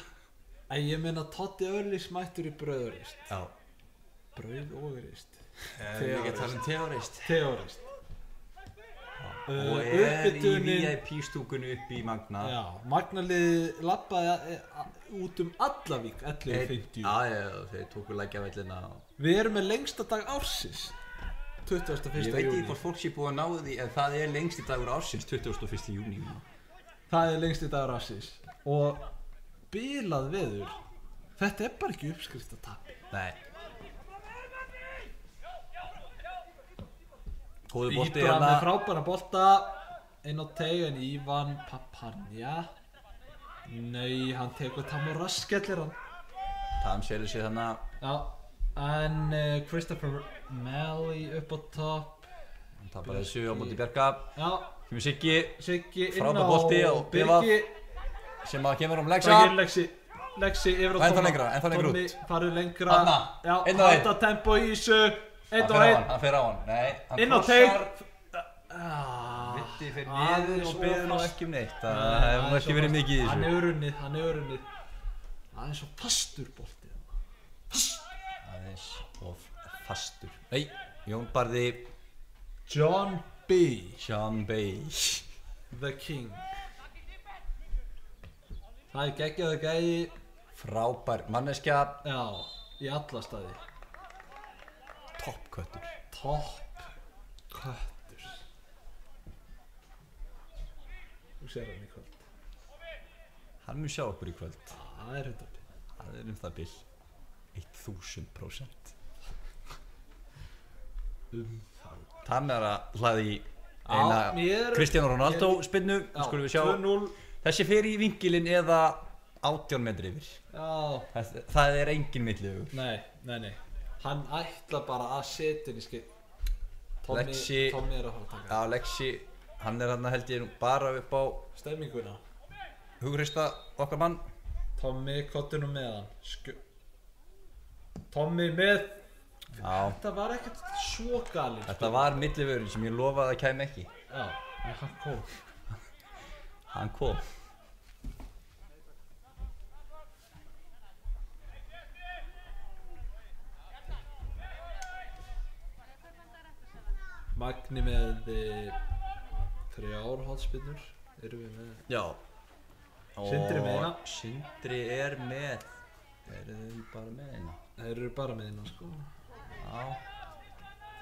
Ég meina Toddi Örlís mættur í brauðurist. Já. Brauð og rist. Við getum það sem teorist. Teorist. Og í VIP-stúkunni upp í Magna. Já, Magnaliðið labbaði út Allavík 11.50. Já, þeir tóku lækjavellina. Við erum með lengsta dag ársins, 21. júní. Ég veit ekki hvort fólk sé búið að ná því, en það lengsti dagur ársins, 21. júní. Það lengsti dagur ársins. Og bilað veður. Þetta bara ekki uppskrift að tapi. Nei. Góður bolti Íbra með frábæra bolta inn á teig en Ivan Papanja. Nei, hann tekur Tam og raskellir hann. Tam selur sér þannig. Já, en Christopher Malley upp á topp. Hann tapar þessu á móti Bjarka. Já. Kemur Siggi Inn frábær á bolti á Birgi. Sem að kemur Lexa. Lexi yfir á Ennþá lengra út. Tommy farið lengra. Þarna, Já, halda tempo í þessu. 1-1. Hann fer á hann. Nei, hann Inn á teig. Vitti fyrir niður og beður nú ekki neitt. Það hefur nú ekki verið mikið í þessu. Hann hefur unnið. Það er svo fastur bolti. Aðeins of fastur. Nei, Jón Barði. John B. The King. Það er geggjaður gæi. Frábær manneskja. Já, í alla staði. Toppköttur. Þú sér hann í kvöld. Hann mun sjá okkur í kvöld. Það er 100%. Það er það bil 1000%. Það með að hlaði í eina Cristiano Ronaldo spinnu. Skulum við sjá. 2-0. Þessi fer í vinkilinn eða 18 metri yfir. Já. Það er engin millivegur. Nei. Hann ætla bara að setja inn í skil. Tommy er að fara að taka. Já, Lexi, hann er hann held ég bara upp á stemminguna. Hughrista okkar mann. Tommy kottunum með hann. Tommy með. Já. Þetta var ekkert svo galinn. Þetta var millivegurinn sem ég lofaði að kæmi ekki. Já, en hann kom. Hann kom. Magni með 3 hornspyrnur erum við með. Já. Sindri með eina. Sindri er með. Eru þið bara með eina? Þeir eru bara með eina sko. Já.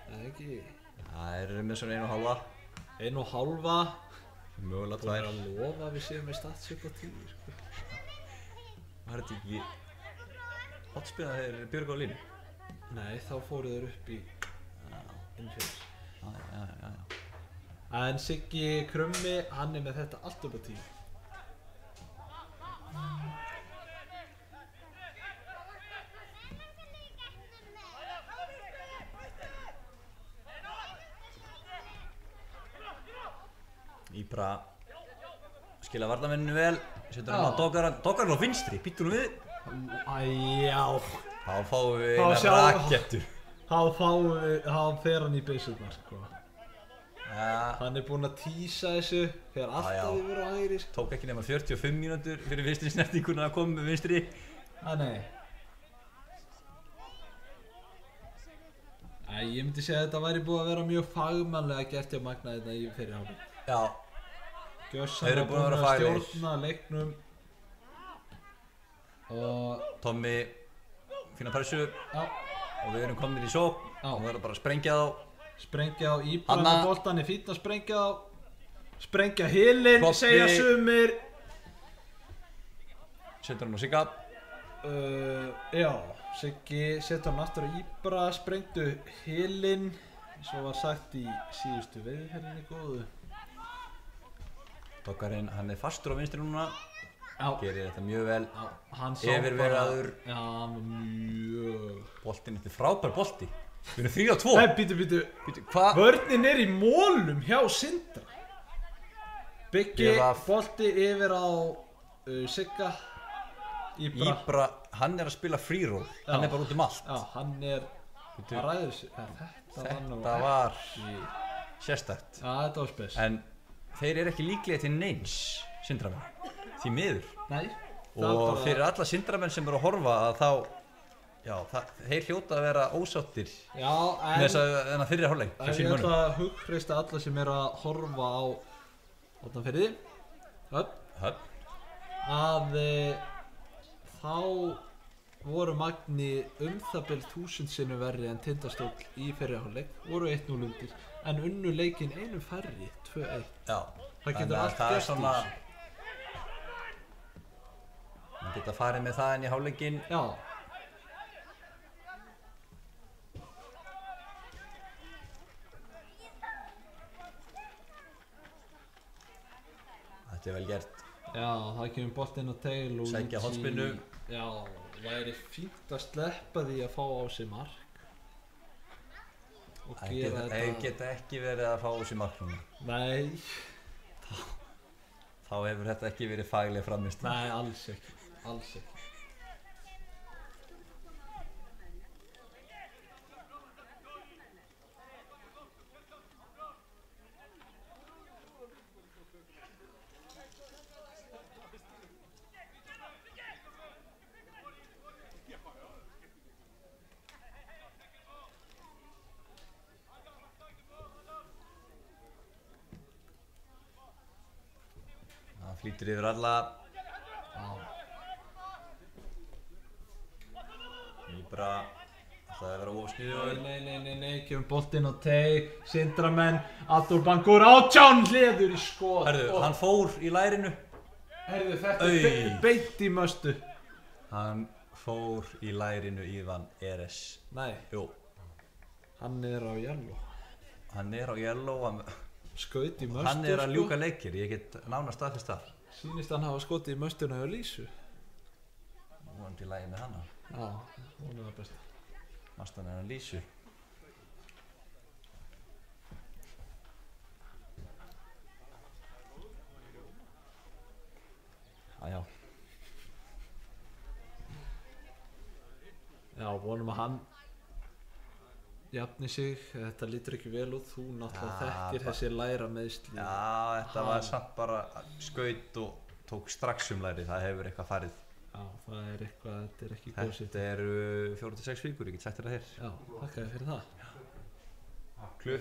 Það er ekki. Það eru með svona 1,5. 1,5. Mögulega 2. Það er að lofa að við séum með stats upp á 10 sko. Var þetta ekki hotspinna þegar Björg á línu? Nei, þá fóru þeir upp í innfjörð. Já. En Siggi Krummi, hann er með þetta allt upp á 10. Íbra skila varnarmenninu vel. Setur hann á Doggaran. Doggaran á vinstri, býttu nú við. Já. Þá fáum við eina rakettu. Þá fer hann í byssurnar sko. Ja. Hann er búinn að tísa þessu. Þegar alltaf yfir á hægri sko. Tók ekki nema 45 mínútur fyrir vinstri snertinguna að koma með vinstri. Nei. Ég myndi segja að þetta væri búið að vera mjög fagmannlega gert hjá Magna þetta í fyrri hálfleik. Já. Gjössan var búinn að stjórna leiknum. Og Tommy fína pressu. Já. Og við erum komin í sók. Og við erum bara að sprengja þá. Sprengja á Íbra með boltan er fínt að sprengja á. Sprengja hilinn, segja sumir. Setur hann á Sigga. Já, Siggi setur hann aftur á Íbra, sprengdu hilinn. Svo var sagt í síðustu veiðferðinni góðu. Doggarinn, hann er fastur á vinstri núna. Já. Gerir þetta mjög vel. Já, hann sá Yfirvegaður. Já, hann var mjög. Boltinn, þetta er frábær bolti. Við erum 3-2. Nei, býtu. Hvað? Vörnin er í mólum hjá Sindra. Byggi, bolti yfir á Sigga. Íbra, hann er að spila free roll. Hann er bara út allt. Já, hann er að ræður sig. Þetta var sérstakt. Já, þetta var spes. En þeir eru ekki líklega til neins Sindramenn. Því miður. Nei. Og fyrir alla Sindramenn sem eru að horfa að þá þeir hljóta að vera ósáttir með þennan fyrri hálfleik. Ég ætla að hughrista alla sem eru að horfa á Hornafirði að þá voru Magni það bil 1000 sinnum verri en Tindastóll í fyrri hálfleik, voru 1-0 undir en unnu leikinn einum færri 2-1. Já, það getur allt gerst í þessu. geta farið með það inn í hálfleikinn. Já. Þetta vel gert. Já, það kemur boltinn á teig. Sækja hornspyrnu. Já, væri fínt að sleppa því að fá á sig mark. Og gera þetta. Þeir geta ekki verið að fá á sig mark núna. Nei. Þá hefur þetta ekki verið fagleg framist. Nei, alls ekki. Alls ekki. Það flýtur yfir alla. Nýbra ætlaði að vera ósniður. Nei, kemur boltinn á teig, Sindramenn, Adolf Bangur, 18 hliður í skot. Herðu, hann fór í lærinu. Herðu, þetta er beint í möstu. Hann fór í lærinu Ívan Eres. Nei. Jú. Hann er á yellow. Hann er á yellow. Skaut í möstu. Hann er að ljúka leikir, ég get nánast staðfest það. Sýnist hann hafa skotið í möstuna hjá Lísu. Vonandi í lagi með hana. Já, hún er það besta. Mastan er hann Lísu. Já. Já, vonum að hann jafni sig. Þetta lítur ekki vel út. Þú náttúrulega þekkir þessi læra meiðsli. Já, þetta var samt bara skaut og tók strax lærið. Það hefur eitthvað farið. Já, það er eitthvað, þetta er ekki góð sitt. Þetta eru 4-6 vikur, ég get sagt þér það hér. Já, þakka þér fyrir það.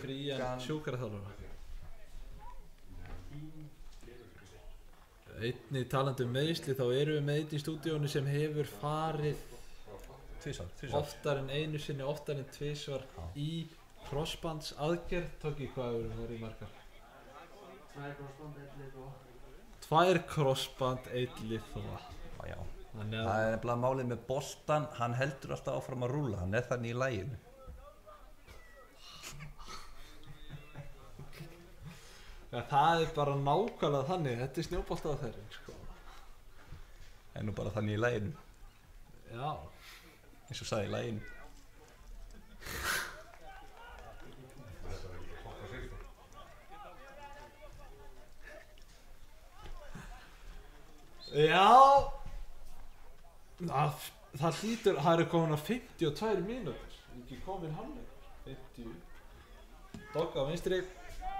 Frían sjúkraþjálfara. Einnig talandi meiðsli, þá erum við með einn í stúdíónu sem hefur farið Tvisvar. oftar en einu sinni, oftar en tvisvar í crossbands aðgerð. Tóki, hvað hefur það verið margar? 2 crossband, 1 liðþóa. Já. Það er nefnilega málið með boltan, hann heldur alltaf áfram að rúlla, hann er þannig í laginu. Ja, það er bara nákvæmlega þannig, þetta er snjóboltaðaferðin, sko. Það er nú bara þannig í laginu. Já. Eins og sagði í laginu. Já. Það hlýtur, það eru komin að 52 mínútur, ekki komin hálfleikur. 50. Dogg á vinstri.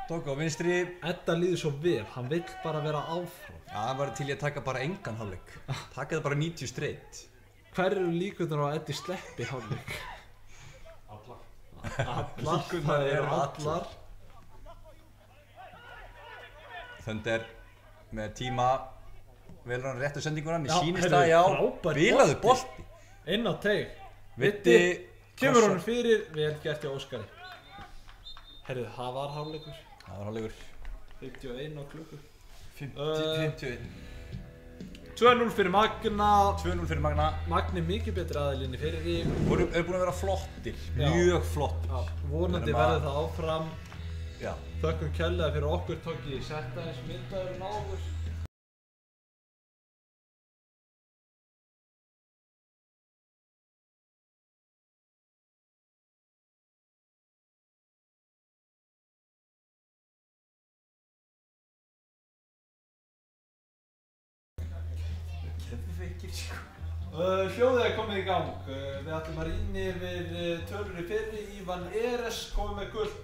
Dogg á vinstri. Edda líður svo vel, hann vill bara vera áfram. Já, hann var til í að taka bara engan hálfleik. Taka það bara 90 straight. Hver eru líkurnar á að Eddi sleppi hálfleik? Allar, það eru allar. Þönder með tíma. Velur hann réttu sendinguna, mér sýnist það, já. Bilaðu bolti. Inn á teig. Vitti. Kemur honum fyrir, vel gert hjá Óskari. Herðu, það var hálfleikur. Það var hálfleikur. 51 á klukku. 51. 2-0 fyrir Magna. 2-0 fyrir Magna. Magni mikið betri aðilinni fyrir því. Eru búin að vera flottir, mjög flottir. Já, vonandi verður það áfram. Já. Þökkum kærlega fyrir okkur, Tóki. Setta eins myndaður en áður. Hljóðið er komið í gang. Við ætlum að rýna yfir tölur í fyrri. Ívan Eres komið með gult.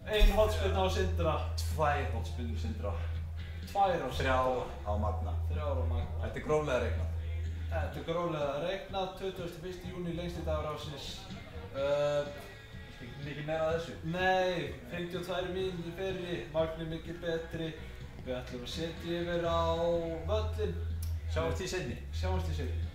1 hornspyrna á Sindra. 2 hornspyrnur Sindra. 2 á Sindra. 3 á Magna. 3 á Magna. Þetta er gróflega reiknað. Þetta er gróflega reiknað. 21. júní, lengsti dagur ársins. Mikið meira að þessu? Nei, 52 mínútur í fyrri. Magni mikið betri. Við ætlum að setja yfir á völlinn. Sjáumst í seinni. Sjáumst í seinni.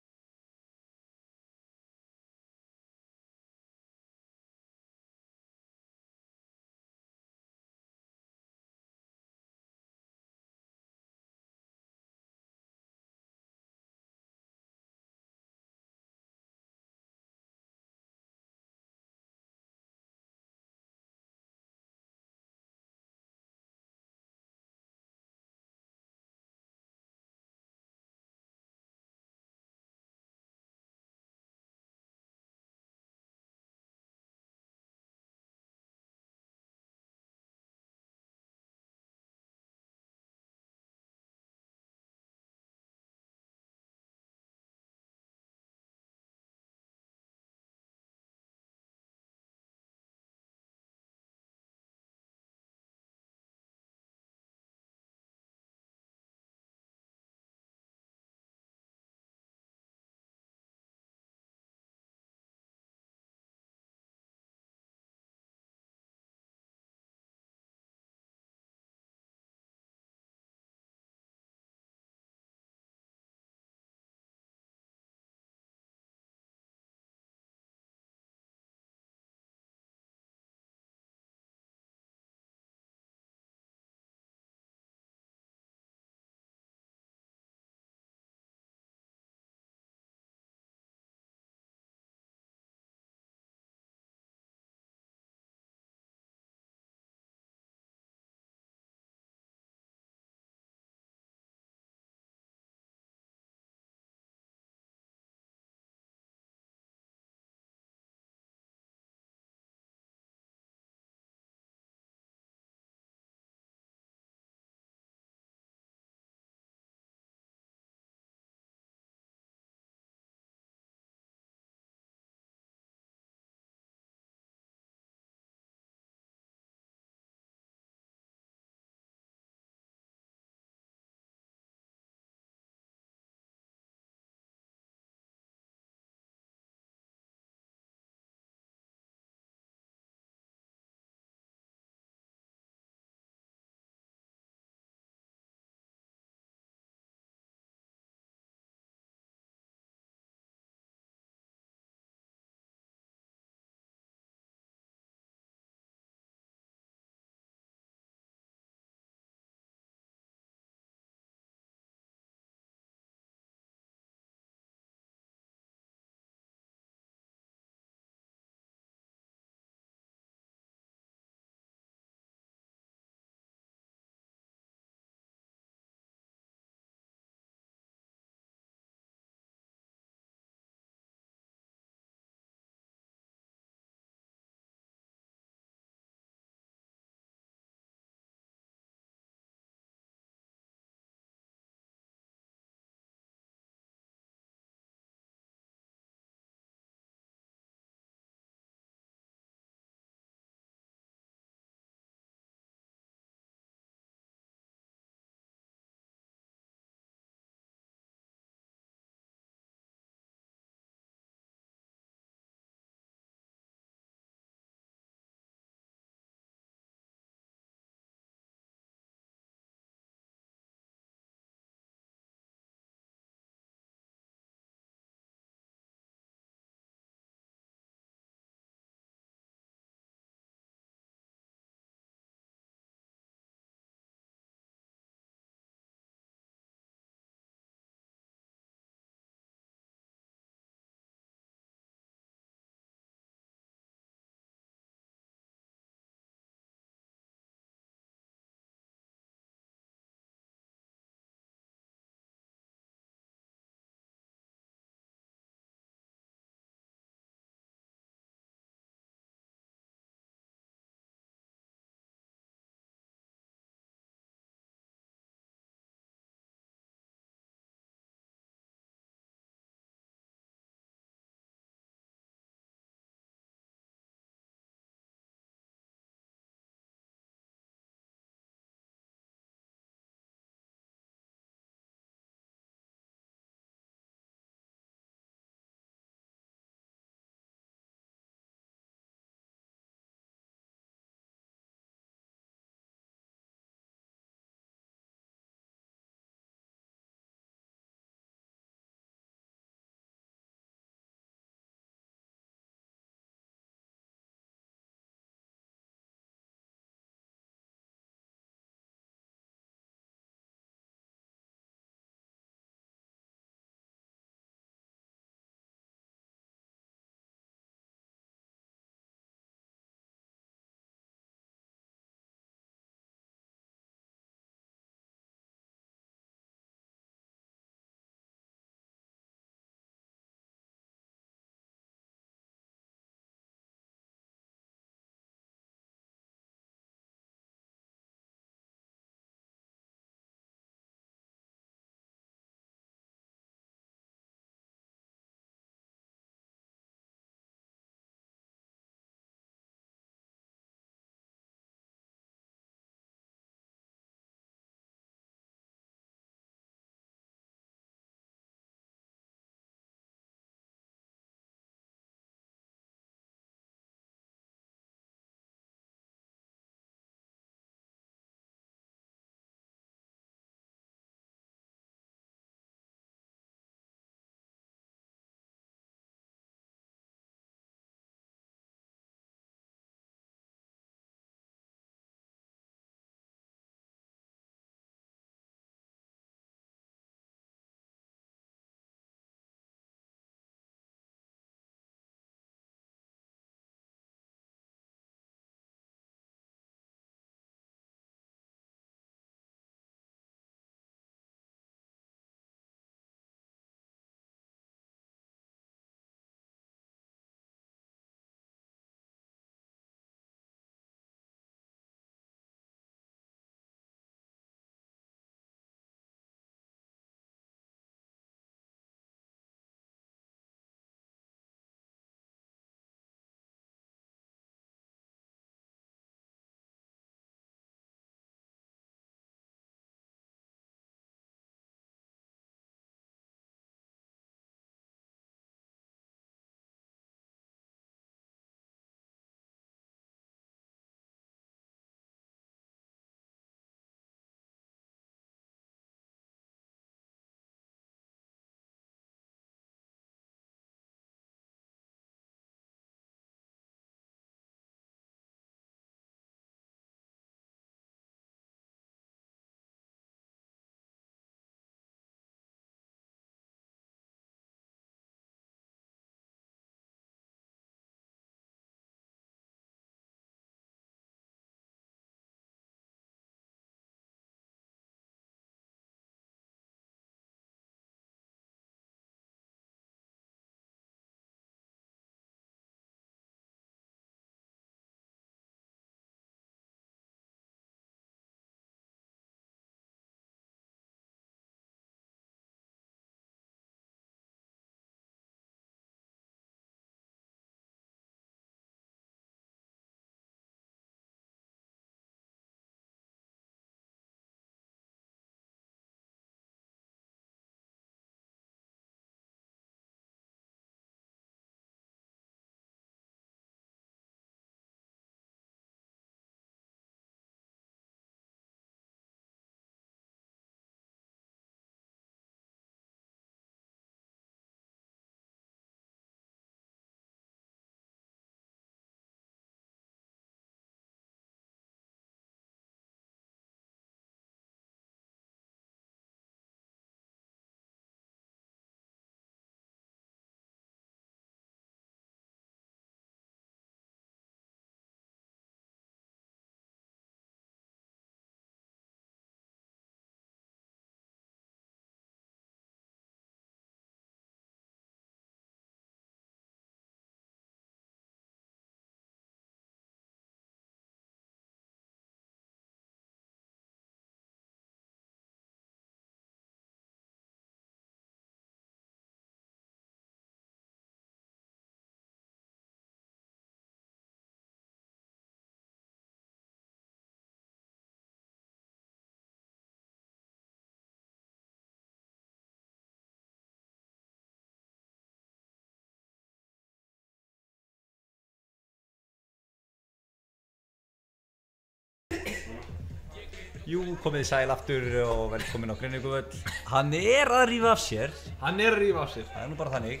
Jú, komið í sæl aftur og velkomin á Grindavíkurvöll. Hann að rífa af sér. Hann að rífa af sér. Það nú bara þannig.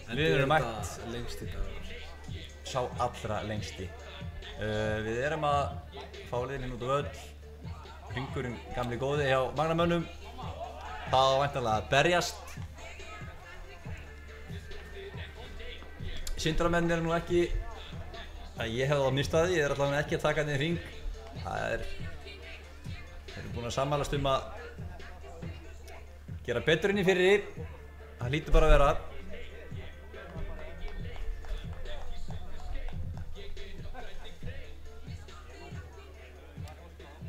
En Við erum mætt. Lengsti dagur. Sá allra lengsti. Við erum að fá liðin út á völl. Hringurinn gamli góði hjá magnamönnum. Það á væntanlega að berjast. Sindramenn eru nú ekki. Ég hefði á mistaði, ég allavega ekki að taka niður hring. Þeir eru búin að sammælast að gera betur inn í fyrri. Það hlýtur bara að vera.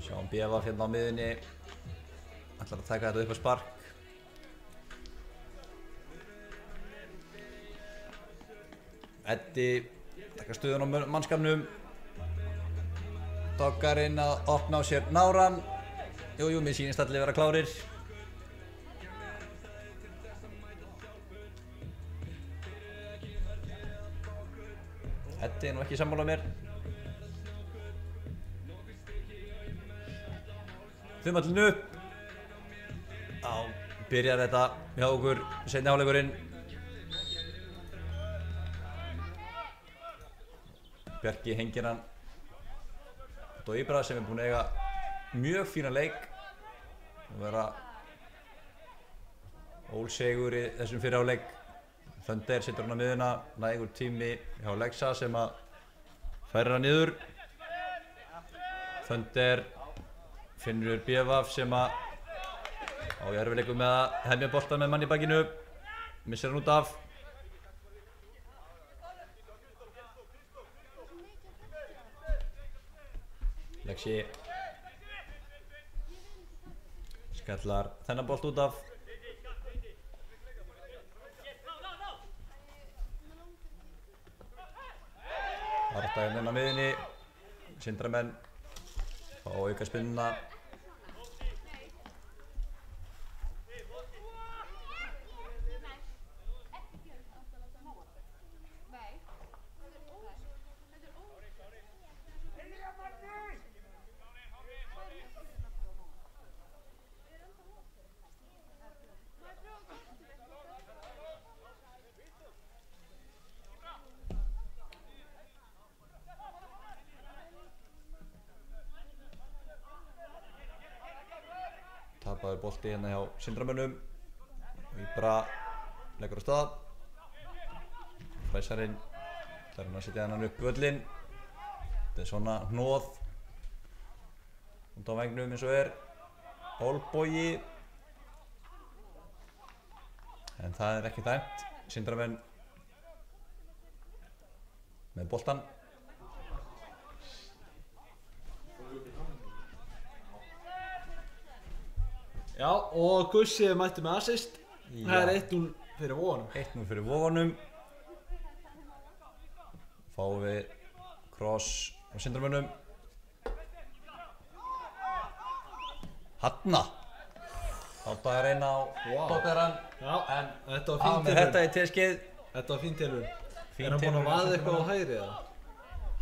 Sjáum BF hérna á miðunni. Ætlar að taka þetta upp á spark. Eddi taka stöðun á mannskapnum. Doggarinn að opna á sér náran. Jú, mér sýnist allir vera klárir. Eddi nú ekki sammála mér. Þumallinn upp. Byrjar þetta hjá okkur seinni hálfleikurinn. Bjarki hengir hann. Dóibra sem búinn að eiga mjög fína leik og vera ólsegur í þessum fyrri hálfleik. Thunder setur hann á miðuna, nægur tími hjá Lexa sem að færir hann niður. Thunder finnur BF sem að á í erfiðleikum með að hemja boltann með mann í bakinu. Missir hann út af. Lexi skallar þennan bolt út af. Bardaðinn inn á miðunni. Sindramenn fá auka spinnuna. Tapaður bolti hérna hjá Sindramönnum. Íbra leggur á stað. Fræsarinn ætlar hann að setja hann upp völlinn. Þetta svona hnoð út á vengnum eins og Olbogi. En það ekki dæmt. Sindramenn með boltan. Já, og Gussi mætti með assist. Það 1-0 fyrir Vogunum. 1-0 fyrir Vogunum. Fáum við cross á Sindramönnum. Hanna. Þátt að reyna á Doggarann. Já, en þetta var fín tilraun. Þetta í teskeið. Þetta var fín tilraun. Hann búinn að vaða eitthvað á hægri eða?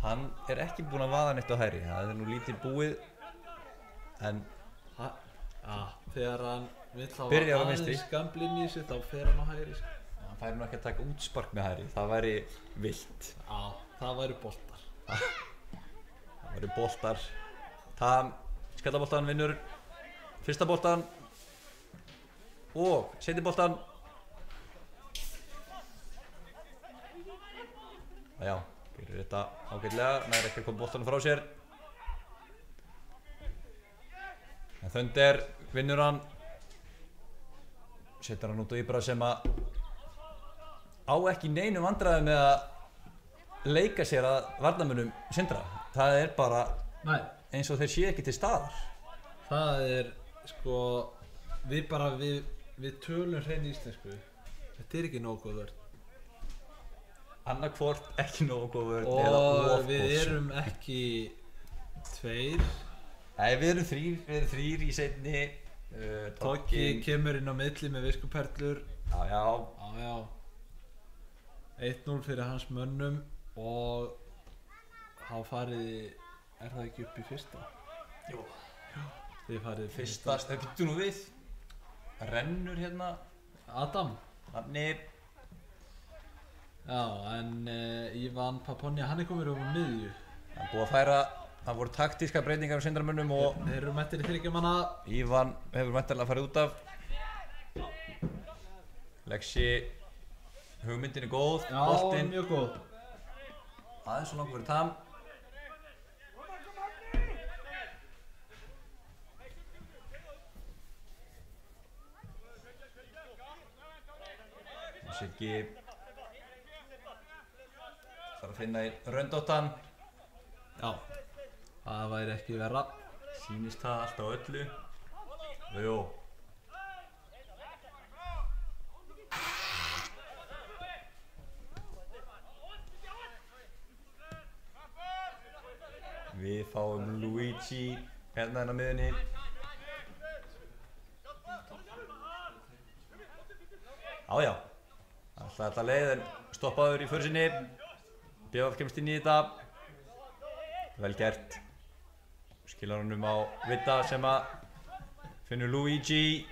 Hann ekki búinn að vaða neitt á hægri. Það nú lítið búið. En þegar hann vill þá byrjar á vinstri. Skamblinn í sig, þá fer hann á hægri. Hann fær nú ekki að taka útspark með hægri. Það væri vilt. Já, það væri boltar. Það væri boltar. Tam, skallaboltan vinnur fyrsta boltan. Og seinni boltan. Já, gerir þetta ágætlega. Nær ekki að koma boltanum frá sér. En Thunder vinnur hann. Setur hann út á Íbra sem að á ekki neinum vandræðum með að leika sér að varnarmönnum Sindra. Það bara eins og þeir sé ekki til staðar. Það sko, við tölum hrein íslensku. Þetta ekki nógu góð vörn. Annarkvort ekki nógu góð vörn eða of góð. Og við erum ekki tveir. Nei, við erum þrír í seinni. Toggi kemur inn á milli með viskuperlur. Já. 1-0 fyrir hans mönnum og þá farið, það ekki upp í fyrsta? Jú, Þið farið Fyrsta, það byttu nú við. Rennur hérna. Adam. Nafni. Já, en Ivan Paponja, hann komið um miðju. Það búið að færa, það voru taktíska breytingar á Sindramönnum og Þeir eru mættir í þriggjamanna. Ívan hefur væntanlega farið út af. Lexi, hugmyndin góð, Já, boltinn mjög góð. aðeins svo langt fyrir tam. Siggi þarf að finna í röndóttan. Já, það væri ekki verra. Sýnist það alltaf á öllu. Jú. Við fáum Luigi hérna á miðunni. Já. Alltaf þetta leið en stoppaður í för sinni. BVF kemst inn í þetta. Vel gert. Skilar honum á Vidda sem að finnur Luigi.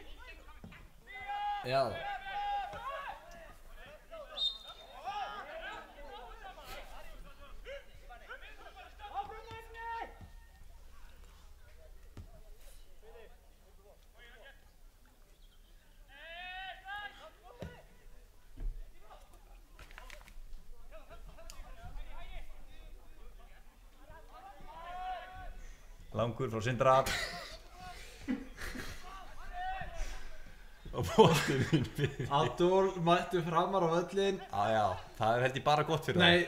Já. Langur frá Sindra. Og boltinn fyrir. Adol mættu framar á völlin. Já, það held ég bara gott fyrir Nei.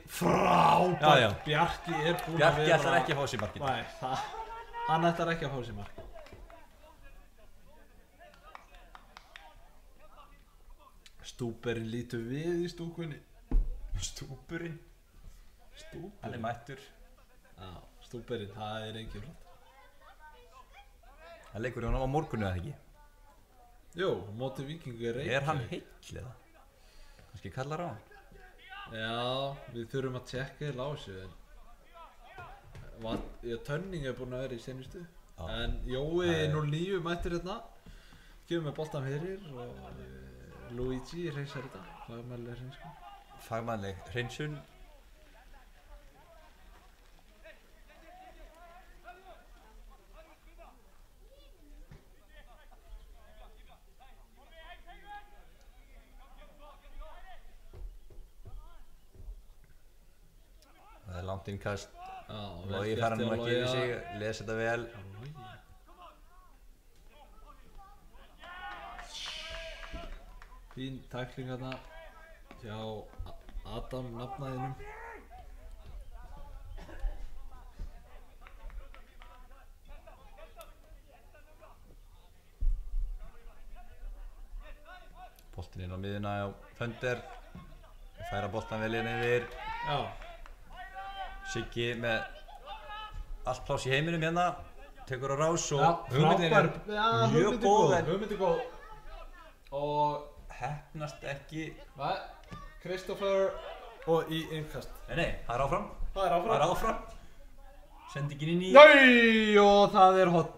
Frábært. Já. Bjarki er búinn að vera. Bjarki ætlar ekki að fá sér markið. Nei, hann ætlar ekki að fá sér mark. Stúperinn lítur við í stúkunni. Stúpurinn. Hann er mættur. Já, stúperinn, það er engin flott. Það leikur hann á morgunu eða ekki? Jú, móti Víkingu er Reykjavík. Er hann heill eða? Kannski kallar á hann. Já, við þurfum að tjekka þér á þessu en Tönning er búinn að vera í seinustu. En Jói 09 mættur hérna. Gefur með boltan fyrir og Luigi reysar þetta. Fagmannleg hreinsun. Fagmannleg hreinsun. Það er langt innkast. Logi fær hann ekki yfir sig, les þetta vel. Fín tækling þarna hjá Adam nafnaðinum. Boltinn inn á miðuna á Fönder. Færa boltan vel inn yfir. Já. Siggi með allt pláss í heiminum hérna. Tekur á rás og hugmyndin er mjög góð. Hugmyndin er góð. Og heppnast ekki. Kristoffer og í innkast. Nei, það er áfram. Það er áfram. Sendingin inn í. Nei, og það er hot.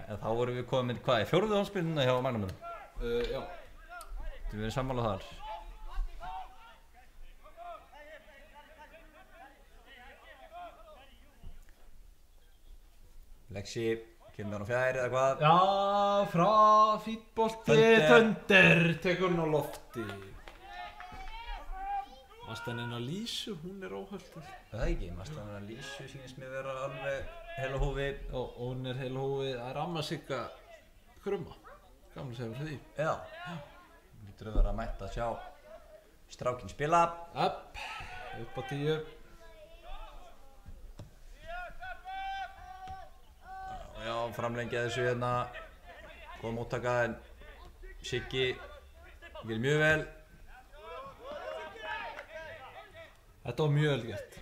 En þá vorum við komin hvað í fjórðu hómspilnuna hjá Magnamönnum? Já. Við erum sammála þar. Lexi, kemur hann á fjær eða hvað? Já, frá fítbolti. Fönder tekur hann á lofti. Mastaninn á Lísu, hún er óhöldur. Það ekki, Mastaninn á Lísu sýnist mér vera alveg heil á hófi. Og hún er heil á hófi, það er amma Sigga Krumma. Gamla segur því. Já. Lítur að vera að mæta að sjá strákinn spila. Upp á 10. Já, framlengja þessu hérna. Góð móttaka en Siggi gerir mjög vel. Þetta var mjög vel gert.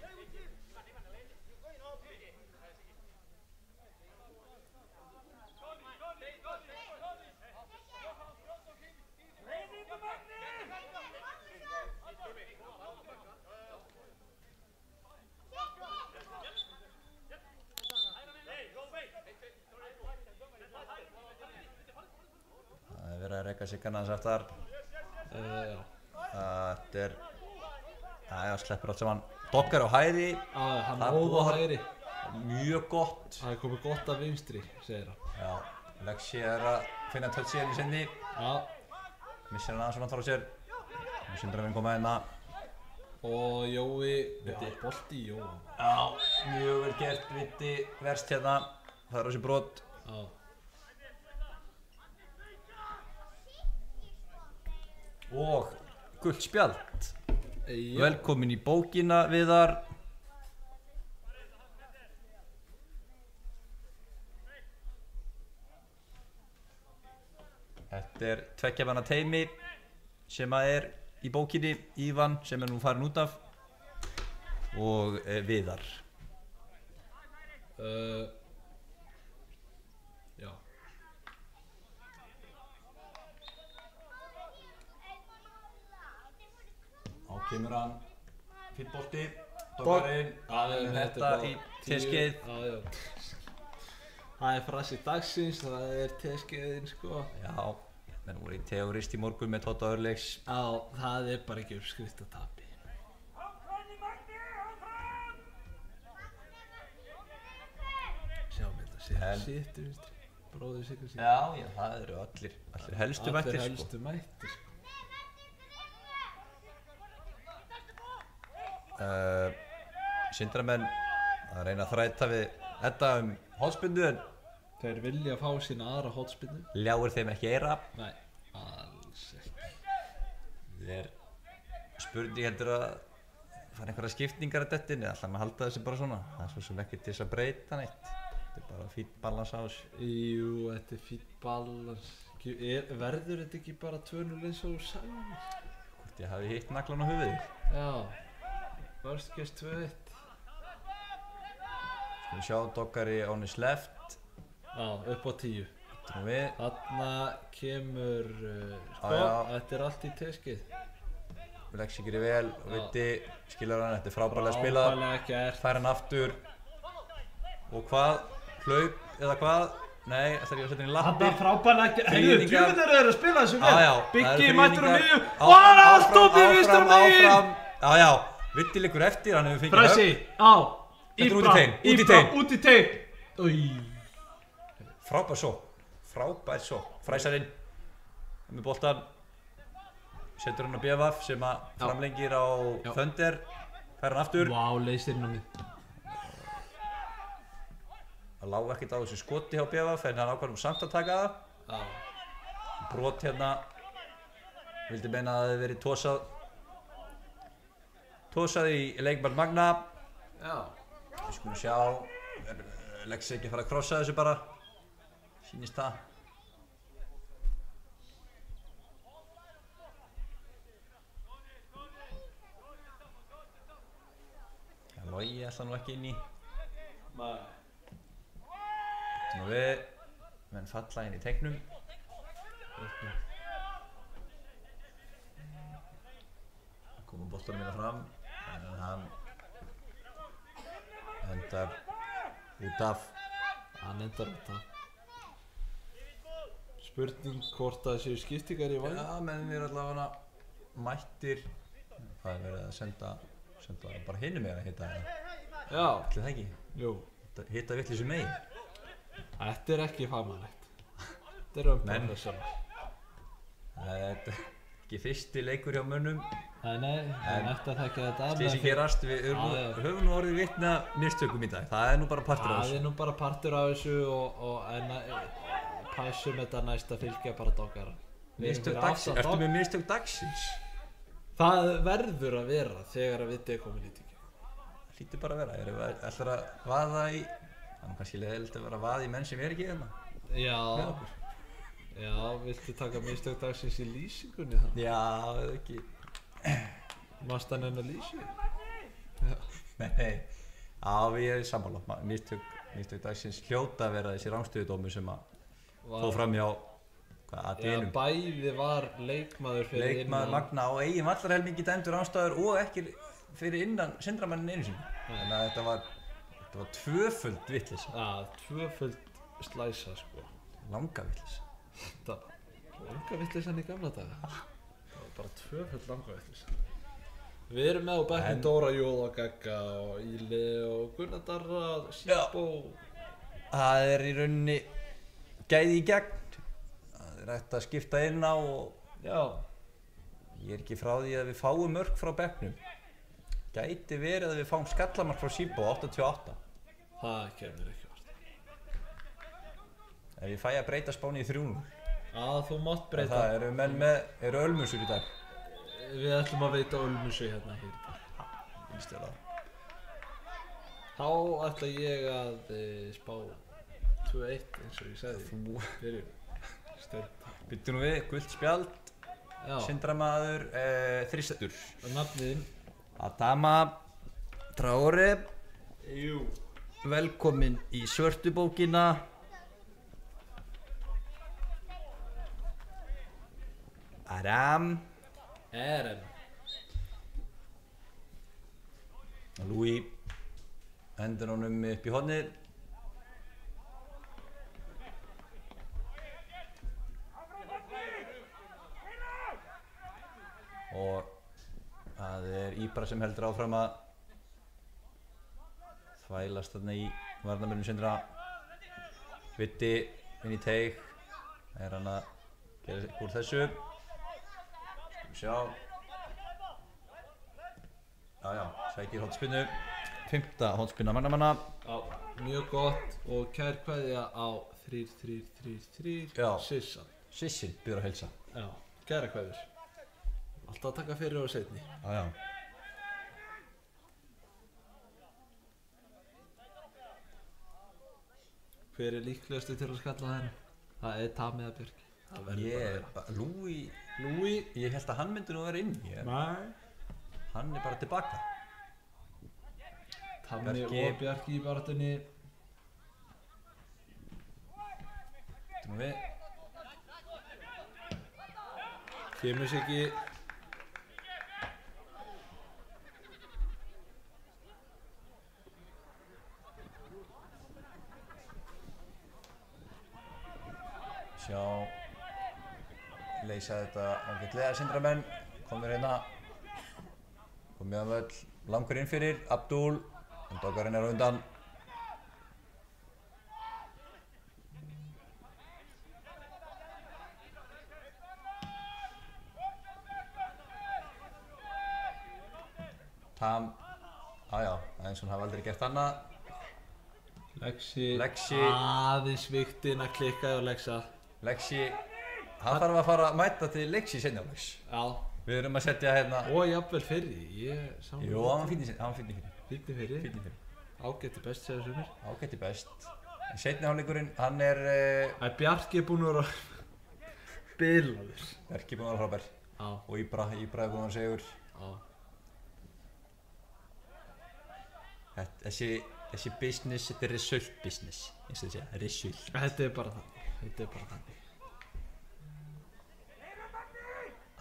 verið að reka sig kannans eftir. Já. Þetta já, sleppur allt saman. Dokkar á hægri. Já, hann óð á hægri. Mjög gott. Það komið gott af vinstri, segir hann. Já, Lexi að finna touchið í sinni. Já. Missir hann svona frá sér. Sindri að koma hérna. Og Jói, bolti í Jói. Já, mjög vel gert, Viti verst hérna. Það á sér brot. Já. Og gult spjald. Já. Velkomin í bókina, Viðar. Þetta tveggja manna teymi sem í bókinni, Ívan sem nú farin út af og Viðar. Já. Þá kemur hann, fínn bolti, Doggarinn, þetta í teskeið. Það frasi dagsins, það teskeiðin sko. Já, menn voru í Teorist í morgun með Tóta Örleiks. Já, það bara ekki uppskrift að tapi. Sjáum þetta, Sittu vinstri, bróðir Sigga Sittu. Já, það eru allir helstu mættir sko. Allir helstu mættir. Sindramenn að reyna að þræta við þetta hornspyrnu en Þeir vilja fá sína aðra hornspyrnu. Ljáir þeim ekki eira. Nei, alls ekki. Spurning heldur að fara einhverja skiptingar að dettin eða ætla maður að halda þessi bara svona. Það svo sem ekki til þess að breyta neitt. Þetta bara fínn balans á þessu. Jú, þetta fínn balans. Verður þetta ekki bara 2-0 eins og sagði? Hvort ég hafi hitt naglan á höfuðið. Já, worst case 2-1. Skulum sjá, Doggari on his left. Já, upp á 10. Þarna kemur, þetta allt í teskið. Lexi gerir vel og Viti skilar hann, þetta frábærlega spilað. Frábærlega gert. Fær hann aftur. Og hvað? Hlaup eða hvað? Nei, ætlar ég að setja hann í lappir. Þetta frábærlega gert. Heyrðu, djúvinnir eru að spila þessu vel. Biggi mættur á miðju. Og hann allt opið vinstra megin. Já, Viti liggur eftir, hann hefur fengið Fresi, á. Íbram, út í teig. Frábær svo. Fræsarinn með boltan. Setur hann á BVF sem að framlengir á Thunder. Fær hann aftur. Vá, leysir inn á mið. Það lá ekkert á þessu skoti hjá BVF en hann ákvað samt að taka það. Já. Brot hérna. Vildi meina að það hefði verið tosað í leikmann Magna. Já. Við skulum sjá. Lexi ekki að fara að krossa þessu bara. Sýnist það. Logi ætla nú ekki inn í. Nei. Þetta nú við. Menn falla inn í teiknum. Komum boltanum minna fram. En hann endar út af. Hann endar út af. Spurning hvort það séu skiptingar í væg? Já, menn við allavega mættir. Það verið að senda bara hinum meginn að hitta það. Já. Ætli það ekki? Jú. Hitta vitleysu meginn. Þetta ekki fagmannlegt. Þetta unprofessional. Þetta ekki fyrsti leikur hjá mönnum. Nei, en eftir að þekka þetta af. Slísi gerast, við höfum nú orðið vitni að mistökum í dag. Það nú bara partur af þessu. Það nú bara partur af þessu en passum þetta næst að fylgja bara Doggarann. Mistök dagsins? Ertu með mistök dagsins? Það verður að vera þegar að Viti komin í tíki. Það hlýtur bara að vera. Ég ætlar að vaða í. Það er kannski leiðilegt að vera að vaða í menn sem ekki hérna. Já, viltu taka mistök dagsins í lýsingunni þá? Já, eða ekki. Mast hann enn að lýsi? Nei. Já, við erum sammála. Mistök dagsins hljóta að vera þessi rangstöðudómur sem að fóð fram hjá Já, bæði var leikmaður fyrir innan Magna á eigin vallarhelmingi dæmdur ástæður og ekki fyrir innan Sindramannin einu sinni. Þannig að þetta var tvöföld vitleysa. Já, tvöföld slæsa sko. Langa vitleysa. Langa vitleysan í gamla daga. Það var bara tvöföld langa vitleysan. Við erum með á bekknum Dóra Jóð og Gagga og Íli og Gunnar Darra, Sýbó. Það í rauninni gæði í gegn. Það hægt að skipta inn á og ég ekki frá því að við fáum mörk frá bekknum. Gæti verið að við fáum skallamark frá Sýbó 88. Það kemur ekki vart. Ef ég fæ að breyta spáni í 3-0. Þú mátt breyta. Það eru menn með, eru ölmusur í dag. Við ætlum að veita Ölmusu hérna hér í dag. Finnst þér það? Þá ætla ég að spá 2-1 eins og ég sagði. Fyrir stjórn. Byttu nú við, gult spjald, syndramaður, þristur. Nafniðinn? Adama Traore. Jú. Velkomin í svörtu bókina. Aram. Louis hendur honum upp í hornið. Og það Íbra sem heldur áfram að þvælast þarna í varnarmönnum Sindra. Vitti inn í teig. Hann að gera úr þessu. Sjá. Já, sækir hornspinnu. 5. hornspinna mannamanna. Já, mjög gott og kær kveðja á 3-3-3-3 Sissan. Sissin byrður að heilsa. Já, kæra kveðjur. Alltaf að taka fyrir og seinni. Já. Hver líklegastu til að skalla þennan? Það Tami eða Björki. Louis, ég held að hann myndi nú vera inn. Nei. Hann bara tilbaka. Tami og Bjarki í baráttunni. Nú við. Kemur sér ekki. Sjá. Leysa þetta ágætlega Sindramenn. Komur hérna. Komið að völl. Langur inn fyrir. Abdul. Dogarinn á undan. Tam. Jájá, eins og hann hafa aldrei gert annað. Lexi. Aðeins viktin að klikka og Lexa. Lexi. Hann þarf að fara að mæta til Lexi seinna áleiks. Já. Við erum að setja hérna. Og jafnvel fyrri. Jú, hann var fínni fyrri. Fínni fyrri. Ágætti best segja sumir. Ágætti best. En seinni hálfleikurinn, hann Bjarki búinn að vera bilaður. Bjarki búinn að vera frábær. Já. Og Íbra búinn að vera segur. Já. Þessi business, þetta result business. Eins og það segja, result. Þetta bara þannig.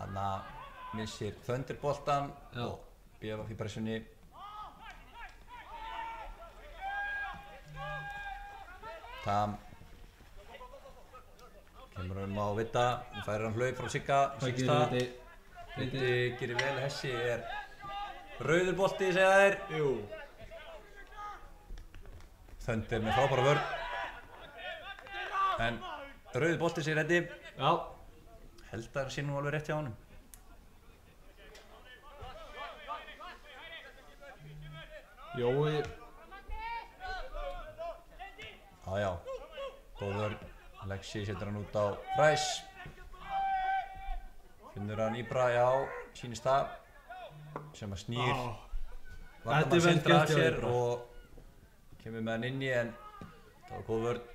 Hanna missir Þöndirboltan og BF í pressunni. Tam kemur á Vitta, færir hann hlaup frá Sigga. Vitti gerir vel, þessi rauður bolti, segja þeir. Jú. Þöndir með frábæra vörn. En rauður bolti segir Eddi. Já. Held að það sé nú alveg rétt hjá honum. Jói. Já. Góður. Lexi setur hann út á Fræs. Finnur hann Íbra, já. Sýnist það. Sem að snýr. Þetta vel gert hjá sér og kemur með hann inni en það var góð vörn.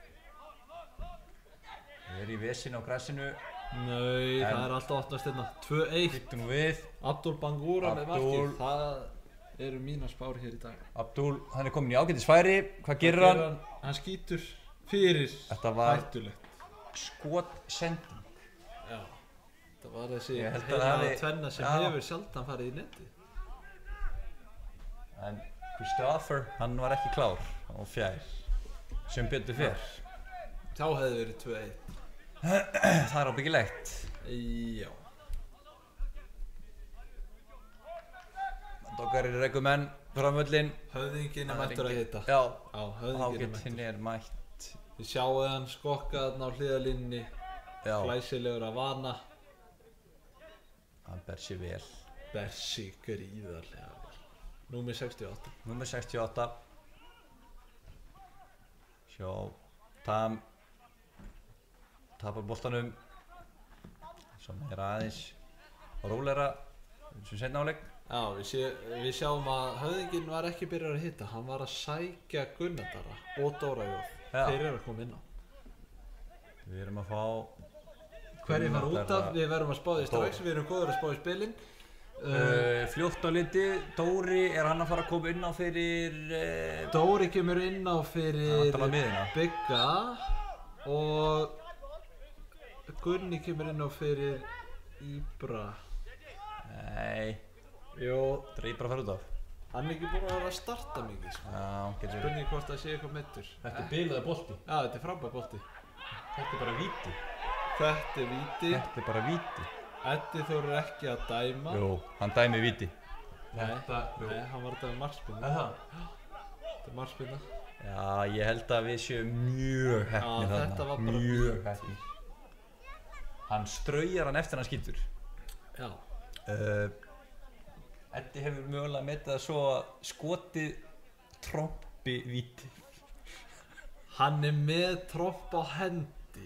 Við í vesin á grassinu. Nei, það alltaf 8 stinna. 2-1. Hittum við. Abdul Bangura með markið. Það eru mínar spár hér í dag. Abdul, hann komin í ágætisfæri. Hvað gerir hann? Hann skýtur fyrir. Þetta var hættulegt. Skotsending. Já. Það var þessi heila tvenna sem hefur sjaldan farið í neti. En Kristoffer, hann var ekki klár. Hann var fjær. Sem betur fer. Þá hefði verið 2-1. Það er ábyggilegt. Já. Dokkar eru reikumenn framvöllin. Höfðinginn er mættur að hitta. Já, höfðinginn er mætt. Við sjáum hann skokka þarna á hliðarlínni. Glæsilegur að vana. Hann ber sér vel. Ber sig gríðarlega vel. Númer 68. Númer 68. Sjá, Tam tapar boltanum. Sem er aðeins rólegra sem seinna áleik. Já, við sjáum að höfðinginn var ekki byrjar að hitta. Hann var að sækja Gunnardara og Dóra Jóð. Þeir eru að koma inn á. Við erum að fá hverju var út af, við verðum að spá því strax. Við erum góður að spá í spilin. Fljótt á liti, Dóri, er hann að fara að koma inn á fyrir Dóri kemur inn á fyrir Bigga og Gunni kemur inn á fyrir Íbra. Nei. Jó. Það er Íbra að fara út af. Hann er ekki búinn að vera að starta mikið sko. Já, spurning hvort það sé eitthvað meiddur. Þetta er bilaði bolti. Já, þetta er frábær bolti. Þetta er bara víti. Þetta er víti. Þetta er bara víti. Eddi Þór er ekki að dæma. Jú, hann dæmi víti. Nei, hann var að dæma markspyrnu. Þetta er markspyrna. Já, ég held að við séum mjög heppnir þarna. Þetta var bara mjög heppnir. Hann straujar hann eftir hann skýtur. Já. Eddi hefur mögulega metið það svo að skotið trompi víti. Hann er með tromp á hendi.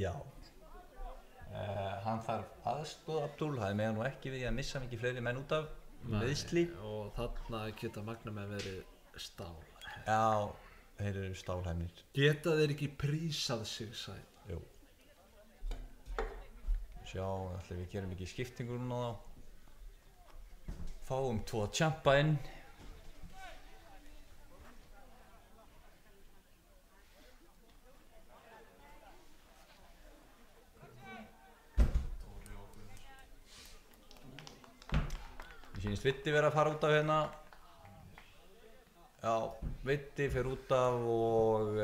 Já. Hann þarf aðstoð Abdul, það er meðan nú ekki við að missa mikið fleiri menn út af meiðsli. Og þarna geta magnamenn verið stál. Já, þeir eru stálhæmnir. Geta þeir ekki prísað sig sæl? Jú. Sjá, ætli við gerum ekki skiptingur núna þá. Fáum 2 tjampa inn. Mér sýnist Vitti vera að fara út af hérna. Já, Vitti fer út af og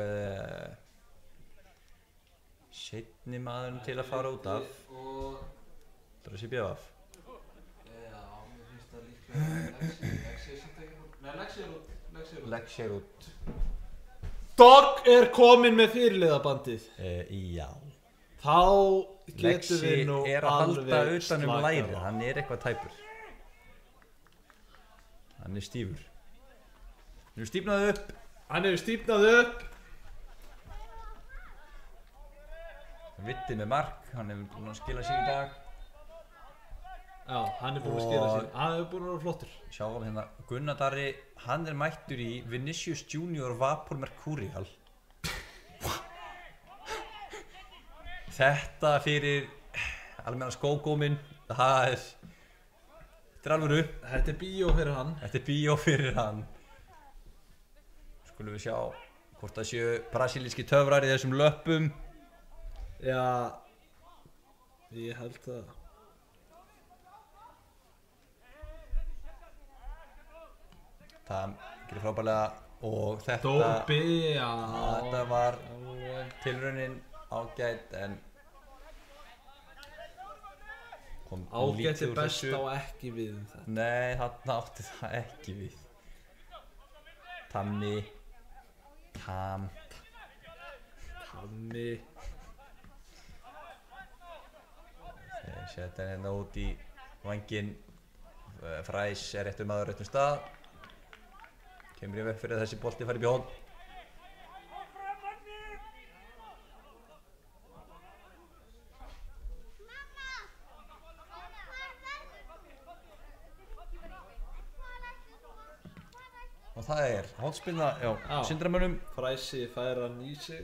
seinni maðurinn til að fara út af. Það er að sé BF. Lexi er út. Dogg er kominn með fyrirliðabandið. Já. Þá getum við nú Lexi er að halda utan lærið, hann er eitthvað tæpur. Hann er stífur. Hann hefur stífnað upp. Hann hefur stífnað upp. Vitti með mark, hann hefur búinn að skila sig í dag. Já, hann er búinn að skila sig. Hann hefur búinn að vera flottur. Sjáum hérna, Gunnar Darri, hann er mættur í Vinicius Junior Vapor Mercurial. Þetta fyrir almenna skógóminn, það er... Þetta er alvöru. Þetta er bíó fyrir hann. Þetta er bíó fyrir hann. Skulum við sjá hvort það séu brasilíski töfrar í þessum löppum. Já, ég held það. Það gerir frábærlega og þetta... Dóbi, já. Þetta var tilraunin ágætt en... Ágætt er best á ekki við þetta. Nei, þarna átti það ekki við. Tammi. Tammi. Þeir setja hann hérna út í vanginn. Fræs er réttur maður réttum stað. Kemur í veg fyrir að þessi bolti fari upp í horn. Og það er hornspyrna hjá Sindramönnum. Fræsi fær hann í sig.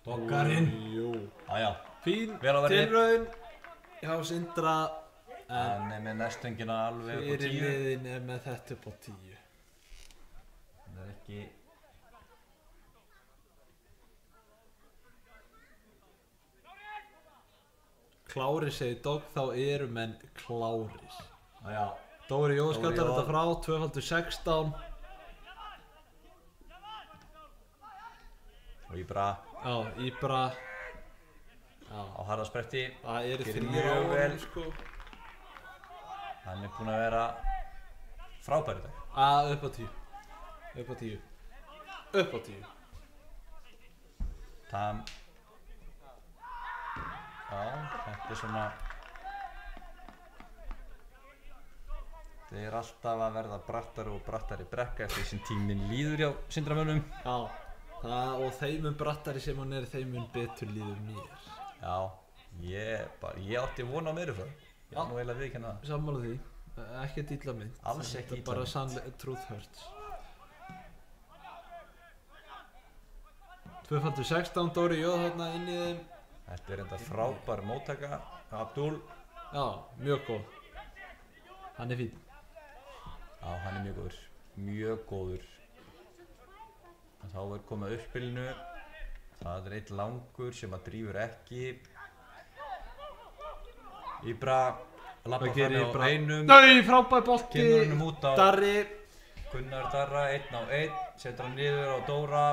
Doggarinn. Jú. Jájá. Fín Vel á verði. tilraun hjá Sindra. En með næstöngina alveg upp á 10. Fyrirliðin með þetta upp á 10. Það ekki... Klárir segir Dogg, þá eru menn klárir. Jájá. Dóri Jó Dóri skattar Jó. þetta frá, 2x16. Og Íbra Já, Íbra. Já, á harðaspretti. það eru Gerir 3 mjög á vel. honum, sko. Hann er búinn að vera frábær í dag. Upp á 10. Upp á 10. Upp á 10. Tam. Já, þetta er svona... Það er alltaf að verða brattari og brattari brekka eftir sem tíminn líður hjá Sindramönnum. Já, og þeim brattari sem hún er, þeim betur líður mér. Já, ég átti von á meiru frá. Ég var nú eiginlega viðurkenna það. Sammála því, ekkert illa mynd. Alls ekki illa Þetta er bara mynd. sannlega, truth hurts. 2x16, Dóri Jó þarna inn í þeim. Þetta er enda frábær móttaka. Abdul. Já, mjög góð. Hann er fín. Já, hann er mjög góður. Mjög góður. En þá er komið að uppspilinu. Það er eitt langur sem að drífur ekki. Íbra labba Hvað gerir fram á Íbra? einum. Nei, frábær bolti. Kemur honum út á Darri. Gunnar Darra, 1 á 1. Setur hann niður á Dóra.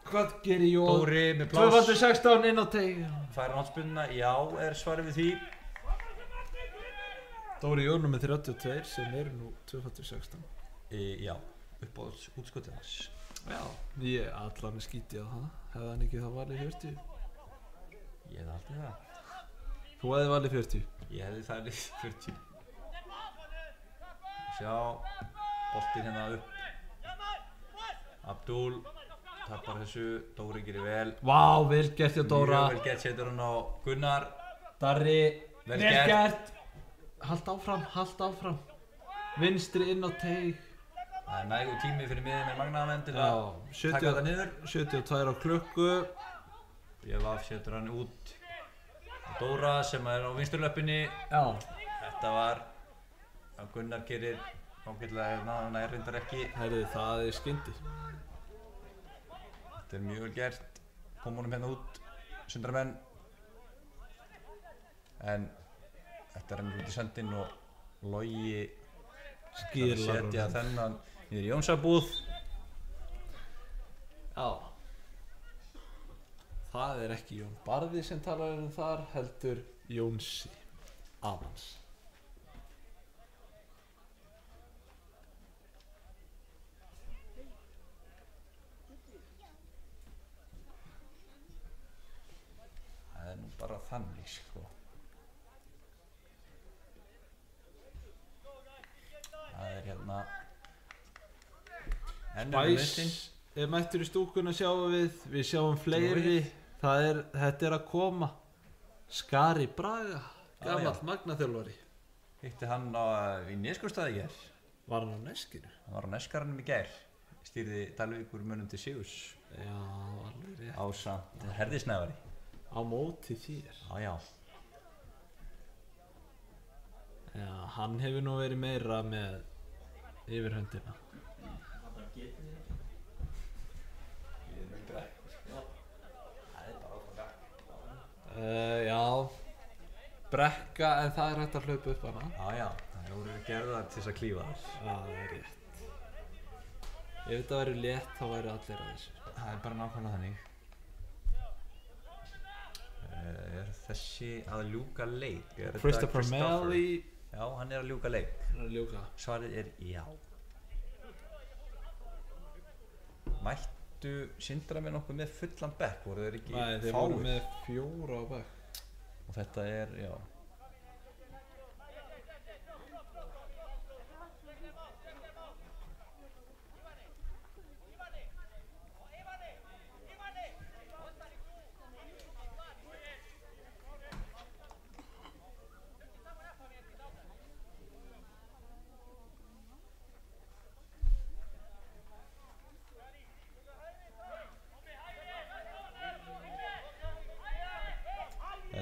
Hvað gerir Jó? Dóri með pláss. 2x16 inn á teig. Fær hann áttspunna? Já, er svarið við því. Dóri Jó með 32 sem eru nú 2x16. Já, upp á útskotið hans. Já, ég allan skíti á það. Hefði hann ekki þá valið 40? Ég hefði aldrei það. Þú hefði valið 40. Ég hefði það 40. Sjá, boltinn hérna upp. Abdul tapar þessu, Dóri gerir vel. Vá, vel gert hjá Dóra. Mjög vel gert, setur hann á Gunnar. Darri, Vel vel gert. gert. Halt áfram, halt áfram. Vinstri inn á teig. Það er nægur tími fyrir miðið með magnaðamenn til að Já, taka þetta niður. 72 á klukku. BVF setur hann út á Dóra sem er á vinsturlöppinni. Já. Þetta var að Gunnar gerir ágætlega hérna, hann er reyndar ekki. Herðu, það er skyndi. Þetta er mjög vel gert. Kom honum hérna út, Sundramenn. En þetta er hann út í sendin og Logi Skilar setja honum. þennan niður í Jónsabúð. Já. Það er ekki Jón Barði sem talar þar, heldur Jónsi Avans. Það er nú bara þannig, sko. Það er hérna Bæs er mættur í stúkuna sjáum við sjáum fleiri. Þetta er að koma. Skari Braga, gamall já. magnaþjálfari. Hitti hann í Neskúrstað í gær. Var hann á neskinu? Hann var á Neskaranum í gær. Stýrði Dalvíkur mönnum til sigurs Já, alveg rétt. ásamt Herðisnæfari. Á móti þér. Já. Já, hann hefur nú verið meira með yfirhöndina. Já, brekka en það er hægt að hlaupa upp hana. Já. Það voru gerðar til þess að klífa þar. Já, það er rétt. Ef þetta væri létt þá væri allir að þessu. Það er bara nákvæmlega þannig. Er þessi að ljúka leik? Er þetta Christopher Melly Já, hann er að ljúka leik. er að ljúka. Svarið er já. Mættu Sindramenn okkur með fullan bekk, voru þeir ekki Nei, þeir voru með 4 á bekk. Og þetta er, já.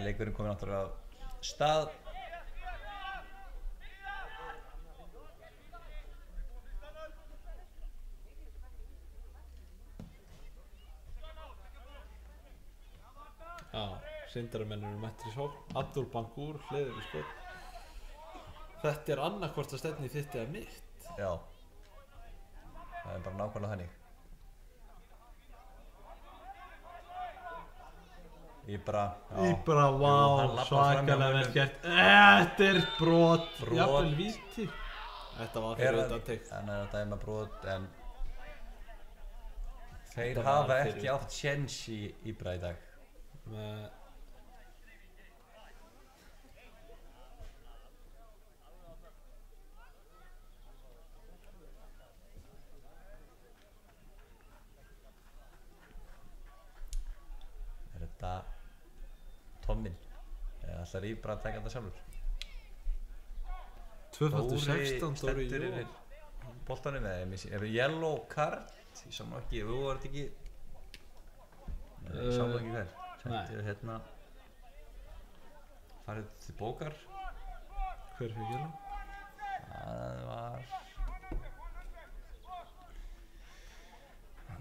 leikurinn komið náttúrulega af stað. Já, Sindramenn eru mættir í sókn. Abdul Bangur hliður í skot. Þetta annarkvort að stefni þitt eða mitt. Já. Það bara nákvæmlega þannig. Íbra, vá, svakalega vel gert. Þetta brot. Jafnvel víti. Þetta var fyrir utan teik. En það dæma brot, en þeir hafa ekki átt séns í Íbra í dag. Þetta Tomminn eða ætlar Íbra að taka þetta sjálfur? 2016 Dóri stendur yfir boltanum eða er yellow card? Ég sá nú ekki, þú var þetta ekki ég sá nú ekki hver sendir hérna farið til bókar. Hver fyrir yellow? Það var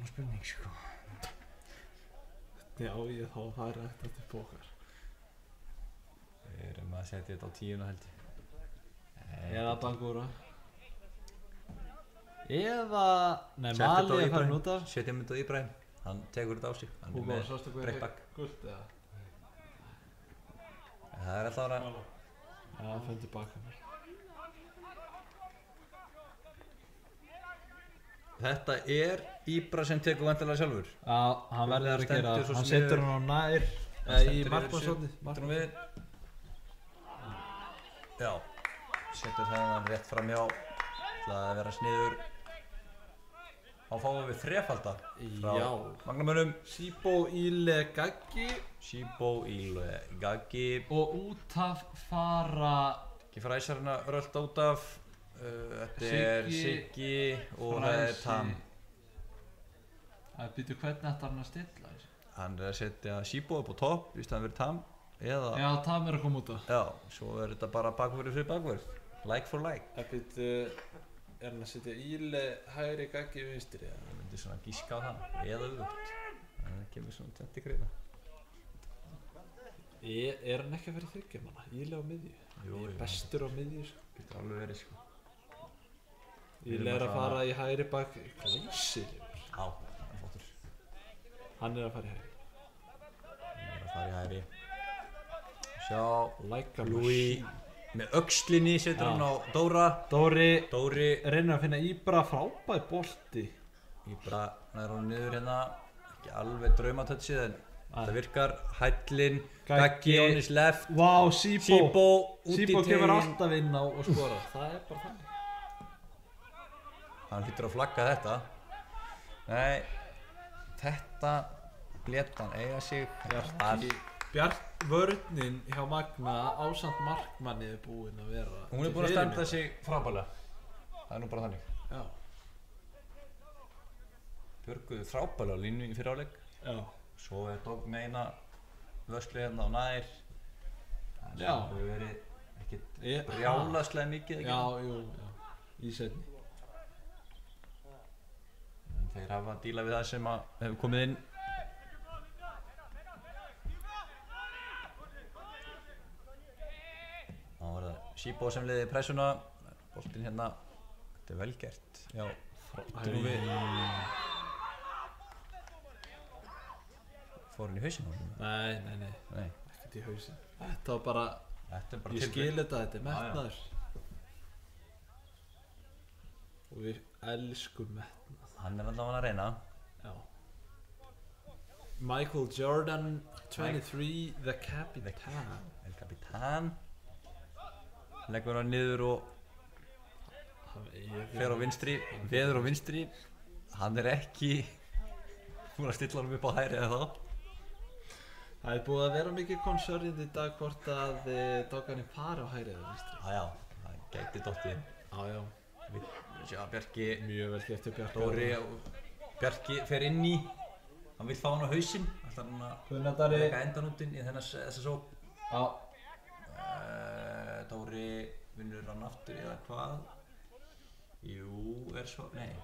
nú spurning sko. Já, ég þá færi þetta til bókar. Við erum að setja þetta á 10 held ég. Eða Bangura. Eða, nei, Mali er farin út af. Setjum þetta á Íbrahim, hann tekur þetta á sig. Hann er með breakback. Gult eða? Það er alltaf að Já, það fyrir tilbaka mér. Þetta er Íbra sem tekur vantilega sjálfur. Já, hann verður að gera það. Hann setur hann á nær í markmannsotni. Já, setur það rétt framhjá. Það að vera sniður. Þá fáum við þrefalda frá magnamönnum. Sibo Ile Gaggi. Og út af fara Gifræsarna rölda út af. Þetta er Siggi og það er Tam. Það býtur hvernig ætlar hann að stilla þessu? Hann er að setja Sibo upp á topp, víst að hann verið Tam. Eða Já, Tam er að koma út af. Já, svo er þetta bara bakvörður fyrir bakvörð. Like for like. Það býtur, er hann að setja Ile hægri Gaggi vinstri? Ég myndi svona gíska á það, eða auðvögt. Það kemur svona 20 greina. Er hann ekki að vera þryggjumanna? Ile á miðju? Jú, bestur á miðju sko. Getur alveg verið sko. Ile er að fara í hægri bak. Gleysir yfir. Já, hann er flottur. Hann er að fara í hægri. Sjá, Like a Louis með öxlinni setur hann á Dóra. Dóri reynir að finna Íbra, frábær bolti. Íbra nær hún niður hérna, ekki alveg draumatötsið en það virkar. Hællinn, Gaggi on his left. Vá, Sibo út í tegin. kemur alltaf inn á og skora. Það er bara þannig. Hann hlýtur að flagga þetta. Nei, þetta lét hann eiga sig. Vörnin hjá Magna ásamt markmanni er búinn að vera. Hún er búin að standa sig frábærlega. Það er nú bara þannig. Já. Björguðu frábærlega á línu í fyrri hálfleik. Já. Svo er Dogg með eina vörslu hérna á nær. Það hefur verið ekkert brjálaslega mikið ekki? Já, í seinni. Þeir hafa að díla við það sem hefur komið inn. Þá var það Sibo sem leiði pressuna. Boltinn hérna, þetta er vel gert. Já, fór hann í hausinn á hann? Nei, ekkert í hausinn. Þetta var bara, ég skil þetta er metnaður. Og við elskum metnað. Hann er allavega að reyna. Já. Michael Jordan, 23, the Capitan. El Capitan. Leggur hann niður og fer á vinstri, veður á vinstri. Hann er ekki búinn að stilla hann upp á hægri eða þá. Það er búið að vera mikið concernið í dag hvort að Doggarinn fari á hægri eða vinstri. Já, það gæti dottið. Já. Við sjá Bjarki, mjög vel gert hjá Bjarki. Dóri og Bjarki fer inn í. Hann vill fá hann á hausinn. Ætlar hann að reka endanútinn í þessa sók. Já. Dóri vinnur hann aftur eða hvað? Jú, svo... Nei.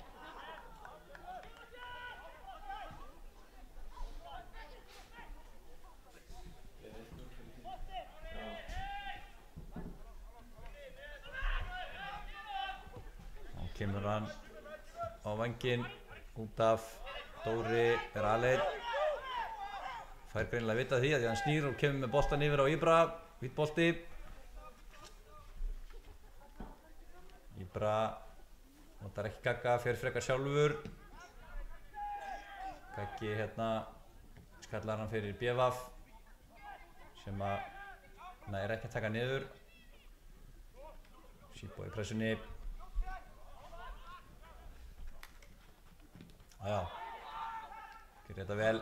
Þá kemur hann á vænginn út af Dóri aleinn. Fær greinilega vita því að hann snýr og kemur með boltan yfir á Ibra. Hvít bolti. Ibra notar ekki Gagga, fer frekar sjálfur. Gaggi hérna skallar hann fyrir Bjevaf sem að nær ekki að taka niður. Sýbo í pressunni. Jájá, gerir þetta vel.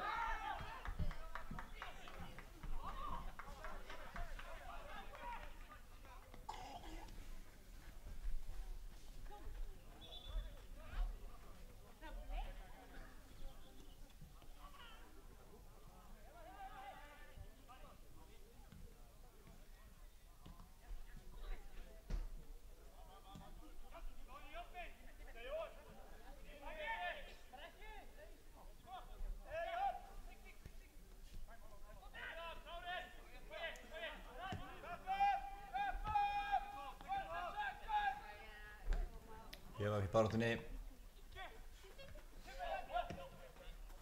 Ég var ekki baráttunni.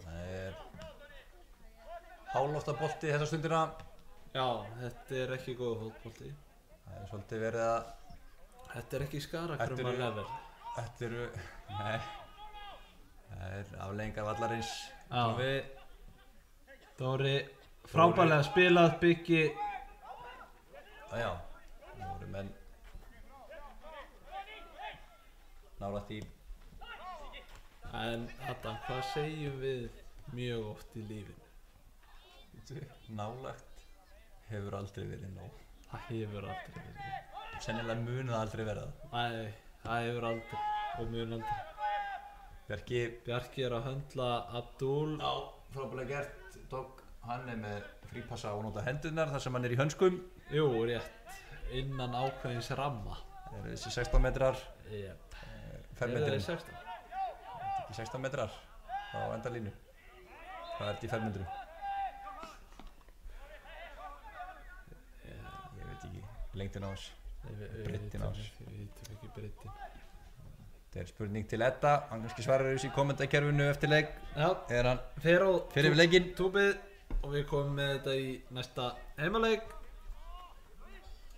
Það háloftabolti þessa stundina. Já, þetta ekki góð fótbolti. Það svolítið verið að... Þetta ekki skarakrumma level. Þetta eru... Nei. Það afleiðingar vallarins. Dóri, frábærlega spilað, Byggi. Já, nú voru menn nálægt í. En Adam, hvað segjum við mjög oft í lífinu? Nálægt hefur aldrei verið nóg. Það hefur aldrei verið nóg. Sennilega mun það aldrei verið það. Nei, það hefur aldrei og mun aldrei. Bjarki að höndla Abdul. Já, frábærlega gert. Dogg, hann með frípassa og nota hendurnar þar sem hann í hönskum. Jú, rétt. Innan ákveðins ramma. Það eru þessi 16 metrar. Jep. Fermetrinn. Er það 16? Þetta ekki 16 metrar á endalínu. Hvað þetta í fermetrum? Ég veit ekki. Lengdin á þess. Breiddin á þess. Við vitum ekki breiddin. Þetta spurning til Edda. Hann kannski svarar þessu í kommentakerfinu eftir leik. Já. Er hann fyrir við leikinn? Túbið og við komum með þetta í næsta heimaleik.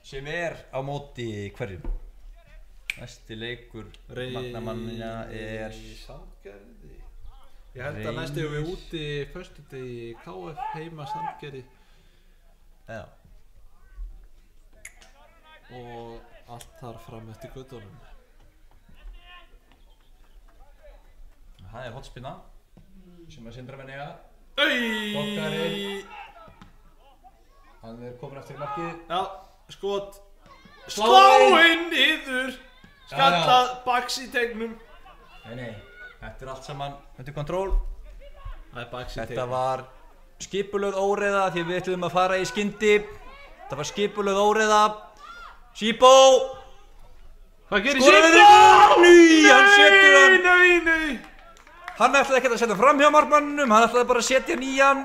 Sem á móti hverjum? Næsti leikur Magnamanna er Sandgerði. Ég held að næstu við úti föstudegi KF heima Sandgerði. Já. Og allt þar fram eftir göttunum. Það er hotspinna sem að Sindramenn eiga. Bokkari. Hann komin eftir markið. Já, skot. Sláinn niður. Skallað baks í tegnum. Nei, þetta allt saman undir kontról. Það baks í tegnum. Þetta var skipulögð óreiða því við ætlum að fara í skyndi. Þetta var skipulögð óreiða. Sýbo! Hvað gerir Sýbo? Hann setur hann. Nei. Hann ætlaði ekki að setja fram hjá markmannum, hann ætlaði bara að setja nýjan.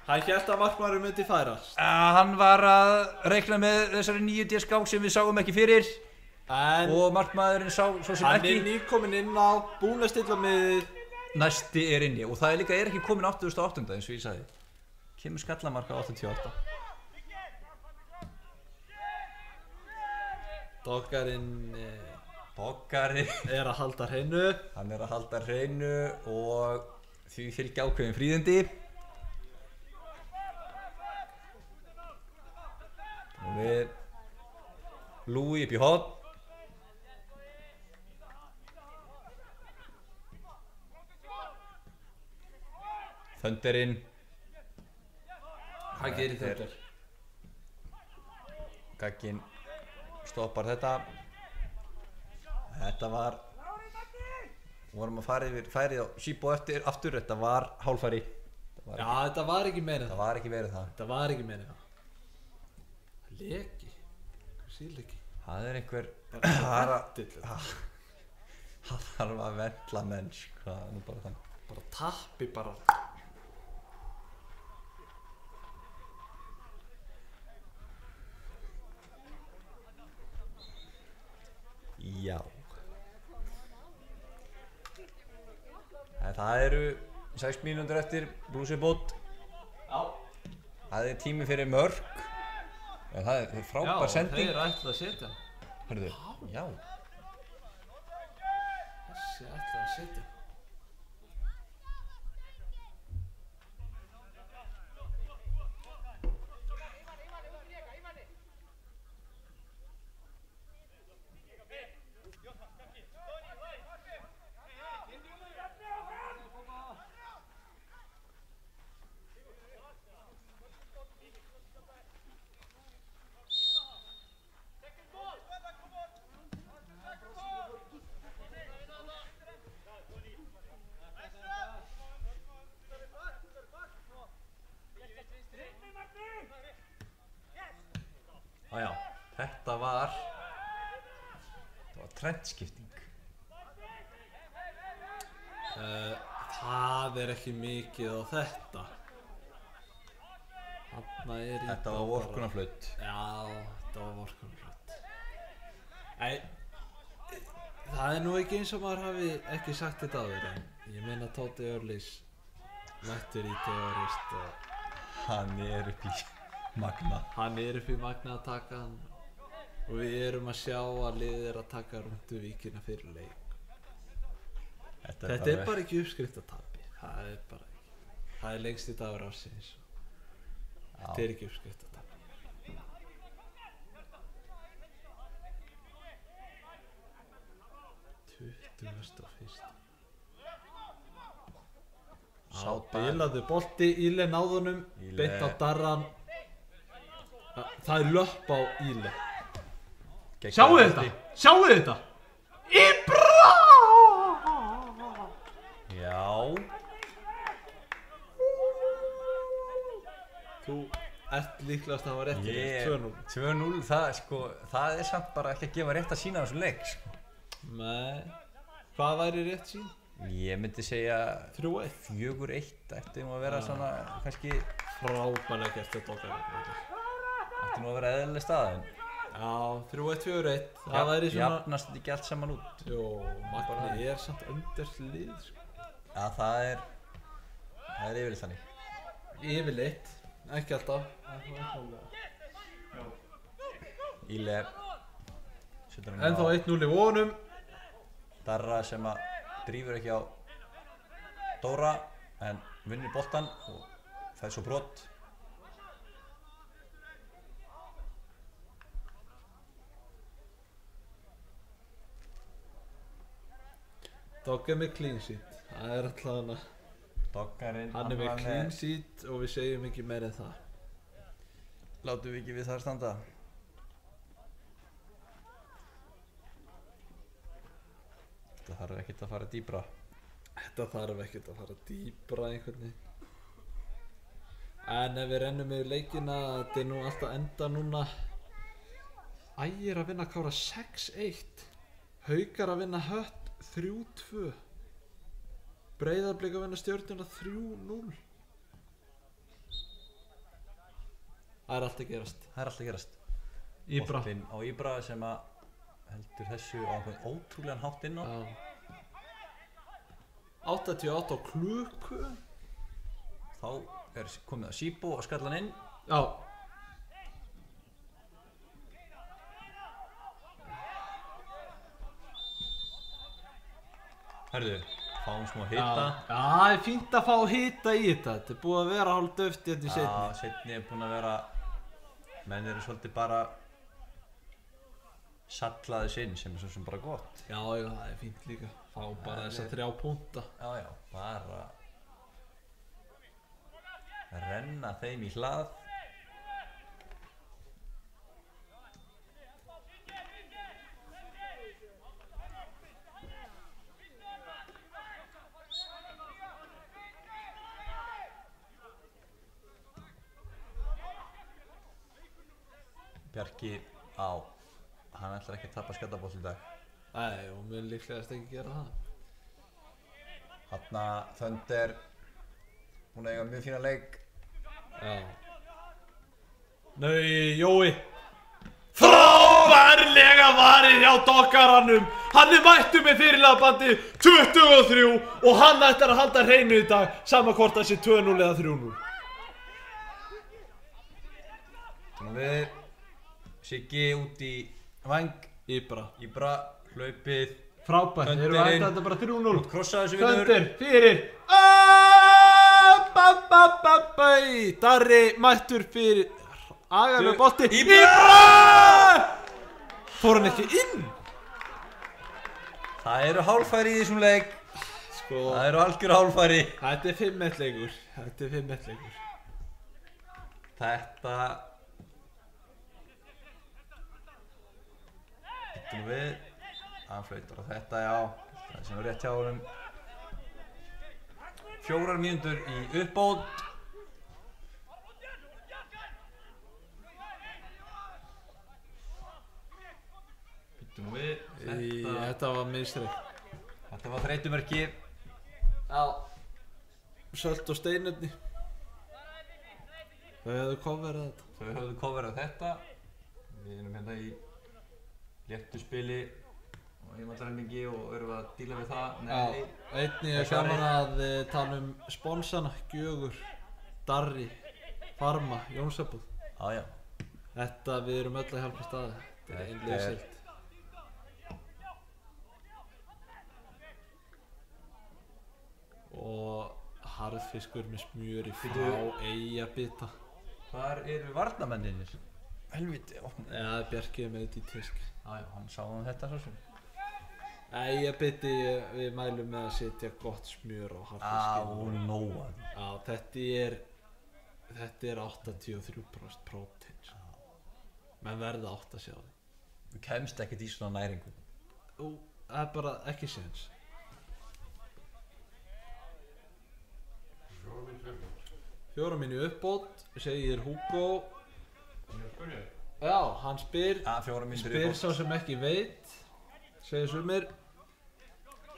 Hann hélt að markmaðurinn myndi færast. Hann var að reikna með þessari 9D skák sem við sáum ekki fyrir. Og markmaðurinn sá svo sem ekki. Hann nýkominn inn á, búinn að stilla með. Næsti inni og það líka ekki komin 88. eins og ég sagði. Kemur skallamarka 88. Bokkari er að halda hreinu. Hann er að halda hreinu og því fylgja ákveðin fríðindi. Og við Lúi upp í horn. Þönderinn. Hvað gerir Þönder? Gagginn stoppar þetta. Þetta var vorum að fara yfir færið á Sýbo aftur. Þetta var hálfæri. Já, þetta var ekki meira það. Það var ekki meira það. Þetta var ekki meira það. Leki? Síleki? Það er einhver það þarf að vella menn sko. Það er nú bara þannig. Bara tappi bara. Já. Það eru 6 mínútur eftir blúsibót. Já. Það er tími fyrir mörk. Það er frábær sending. Já, þeir ætla að setja. Hörðu, já. Þessi ætla að setja. Já, þetta var trendskipting. Það er ekki mikið á þetta. Þetta var vorkunnarflaut. Já, þetta var vorkunnarflaut. Það er nú ekki eins og maður hafi ekki sagt þetta áður, en ég meina Tóti Örlís mættur í Teorist og hann er upp í Magna. Hann er upp í Magna að taka hann og við erum að sjá að liðið er að taka Rúndu Víkina fyrir leik. Þetta er bara ekki uppskrift að tapi. Það er bara ekki. Það er lengsti dagur ársins. Þetta er ekki uppskrift að tapi. Á bilaðu bolti, Íle náðunum, beint á Darran. Það er löpp á Íle. Sjáu þetta! Sjáu þetta! Ibra! Já. Þú ert líklegast að hafa rétt í 2-0. 2-0, það er samt bara ekki að gefa rétt að sína á þessu leik sko. Nei. Hvað væri rétt sín? Ég myndi segja 3-1. 4-1 ætti nú að vera svona kannski frábærlega gert þetta okkar. Ætti nú að vera eðlileg staðin. Já, 3-1, 4-1. Það væri svona jafnast þetta ekki allt saman út. Jó, Magni er samt undirslið sko. Já, það er yfirleitt þannig. Yfirleitt, ekki alltaf. Íle En þá 1-0 í vonum. Darra sem að drífur ekki á Dóra en vinnur boltan og fær svo brot. Dogg er með clean sheet. Það er alltaf hana. Doggarinn Hann er með clean sheet og við segjum ekki meira en það. Látum við ekki við það standa. Þetta þarf ekkert að fara dýpra. Þetta þarf ekkert að fara dýpra einhvern veginn. En ef við rennum yfir leikina, þetta er nú alltaf enda núna. Ægir að vinna Kára 6-1. Haukar að vinna Hött 3-2. Breiðarblik að vinna Stjörnuna 3-0. Það er allt að gerast. Íbra. Boltinn á Íbra sem að heldur þessu á einhvern ótrúlegan hátt inn á. 88 á klukku. Þá er komið að Sýbo og skalla hann inn. Já. Herðu, fáum smá hita. Já, það er fínt að fá hita í þetta. Þetta er búið að vera hálf döft í þetta í seinni. Já, seinni er búin að vera, menn eru svolítið bara sallaðis inn sem er svo sem bara gott. Já, það er fínt líka. Fá bara þessa 3 púnta. Já, bara renna þeim í hlað. Bjarki á, hann ætlar ekki að tapa skallabolt í dag. Nei, og mun líklegast ekki gera það. Þarna Thunder, hún eiga mjög fína leik. Já. Nei, Jói. Frábærlega varið hjá dokkaranum. Hann mættur með fyrirliðabandi 23 og hann ætlar að halda hreinu í dag, sama hvort það sé 2-0 eða 3-0. Þannig við Siggi út í væng. Íbra. Íbra, hlaupið. Frábært, þeir eru ætla þetta bara 3-0. Krossa þessu vinnur. Thunder, fyrir. Darri mættur fyrir. Agaðu bolti. Íbra! Fór hann ekki inn? Það eru hálfæri í þessum leik. Sko. Það eru algjör hálfæri. Þetta er 5-1 leikur. Þetta er 5-1 leikur. Þetta. Hittum við. Hann flautar á þetta, já. Það sem er rétt hjá honum. 4 mínútur í uppbót. Hittum við. Þetta var minnstri. Þetta var þreytumerki. Já. Sölt og steinefni. Þau hefðu coverað þetta. Þau höfðu coverað þetta. Við erum hérna í léttu spili og heimallarenningi og erum við að díla við það. Nei. Einnig er gaman að tala um sponsana, Gjögur, Darri, Farma, Jónsabúð. Já, já. Þetta, við erum öll að hjálpa staði. Þetta er einlega silt. Og harðfiskur með smjöri frá Eyjabita. Hvar eru varnamennir? Helviti, opna. Já, Bjarki er með þetta í tísk. Já, já, hann sá þetta svo sem. Eyjabiti, við mælum með að setja gott smjör á harðfiskinn. Og nóa. Já, þetta er 83% prótein. Menn verða átt að sjá því. Þú kemst ekkert í svona næringu. Það er bara ekki séns. 4 mínútur uppbót, segir Hugo. Já, hann spyr. Ja, 4 mínútur Spyr sá sem ekki veit, segir sumir.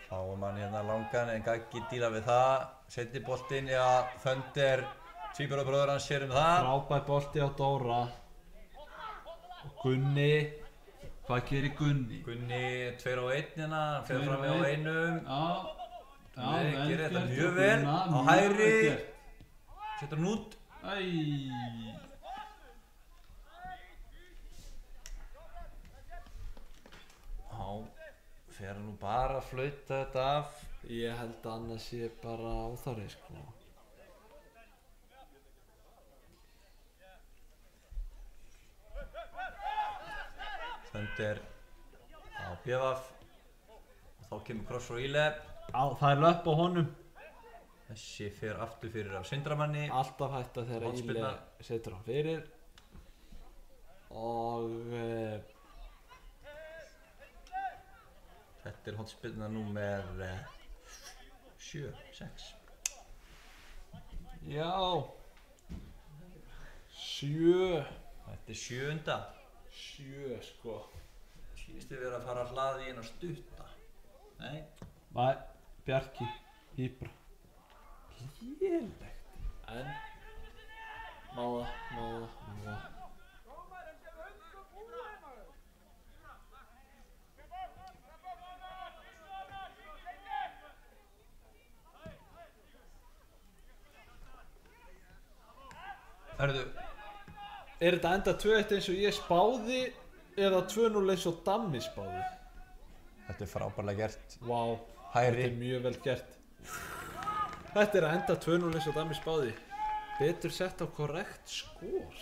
Fáum hann hérna langan en gaggi díla við það. Seinni boltinn, já, Thunder, tvíburabróður hans sér það. Frábær bolti á Dóra. Og Gunni. Hvað gerir Gunni? Gunni 2-1 hérna, hann fer fram með á einum. Já, Við gerir þetta mjög vel, á hægri. Setur hann út. Já, fer hann nú bara að flauta þetta af. Ég held að annars sé bara óþarri, sko. Thunder á BVF. Og þá kemur kross frá Íle. Já, það er löpp á honum. Þessi fer aftur fyrir af Sindramanni. Alltaf hætta þegar Íle Hornspyrna. setur hann fyrir. Og Þetta er hornspyrna númer 7, 6. já 7 Þetta er 7. 7 sko. Sýnist við vera að fara að hlaða í eina stutta. Nei. Nei, Bjarki, Íbra. Lélegt. En má það. Hörðu, Er þetta enda 2-1 eins og ég spáði eða 2-0 eins og Dammi spáði? þetta er frábærlega gert. Vá, Hægri. þetta er mjög vel gert. Þetta er að enda 2-0 eins og Dammi spáði. Betur sett á korrekt skor.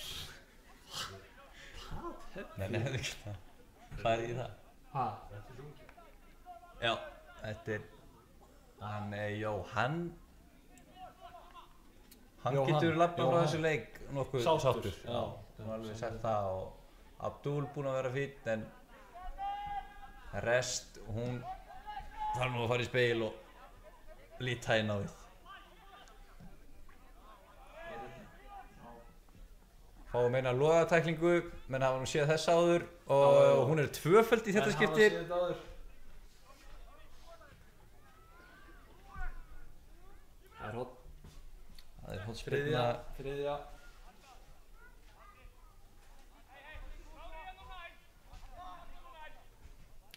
Nei, hefði ekki það. Hvað er í það? Ha? Já, þetta er... Hann er Jóhann. Hann Jóhann, getur labbað frá Jóhann. þessu leik nokkuð Sáttur. Já. Hún har alveg sagt það og Abdul búinn að vera fínn en rest, hún þarf nú að fara í speil og líta inn á við. Fáum eina logatæklingu, menn hafa nú séð þess áður og hún er tvöföld í þetta skipti. Það er hot. Það er hotspyrna. Þriðja.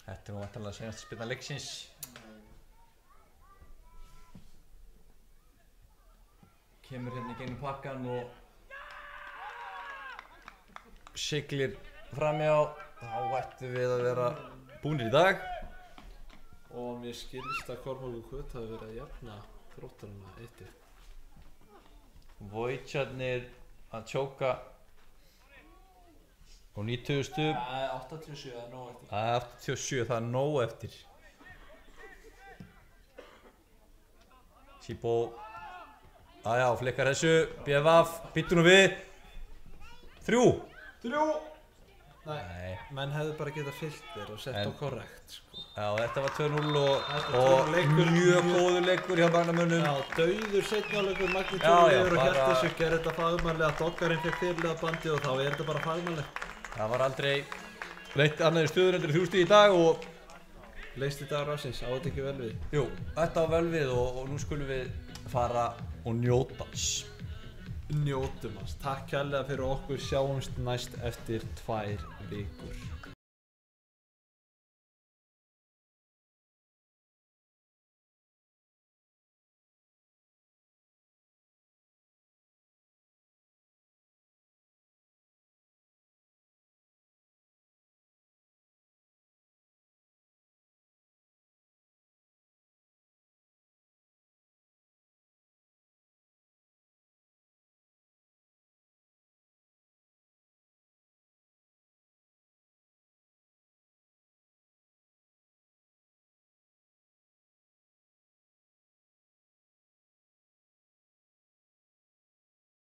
Þetta er nú vantanlega seinasta spyrna leiksins. Kemur hérna í gegnum pakkan og siglir framjá. Þá ættum við að vera búnir í dag. Og mér skilst að Kormákur Kvöt hafi verið að jafna Þróttarana 1-1. Vojtjarnir að tjóka á 90. 87, það er nóg eftir. 87, það er nóg eftir. Sýbó. Aðjá, flikkar þessu. BFF, býttu nú við. 3. Nei, menn hefðu bara getað fyllt þér og sett á korrekt, sko. Já, þetta var 2-0 og mjög góður leikur hjá Magnamönnum. Já, dauður seinnaleikur, Magni Tjóður og Hjartasjö gerði þetta fagmannlega. Doggarinn fekk fyrirliða bandi og þá er þetta bara fagmannlega. Það var aldrei reitt annað í stöður undir 3 stig í dag og Leysti dagur ásins, á þetta ekki vel við? Jú, þetta á vel við og nú skulum við fara og njóta hans. Njótum hans. Takk kærlega fyrir okkur, sjáumst næst eftir 2 vikur.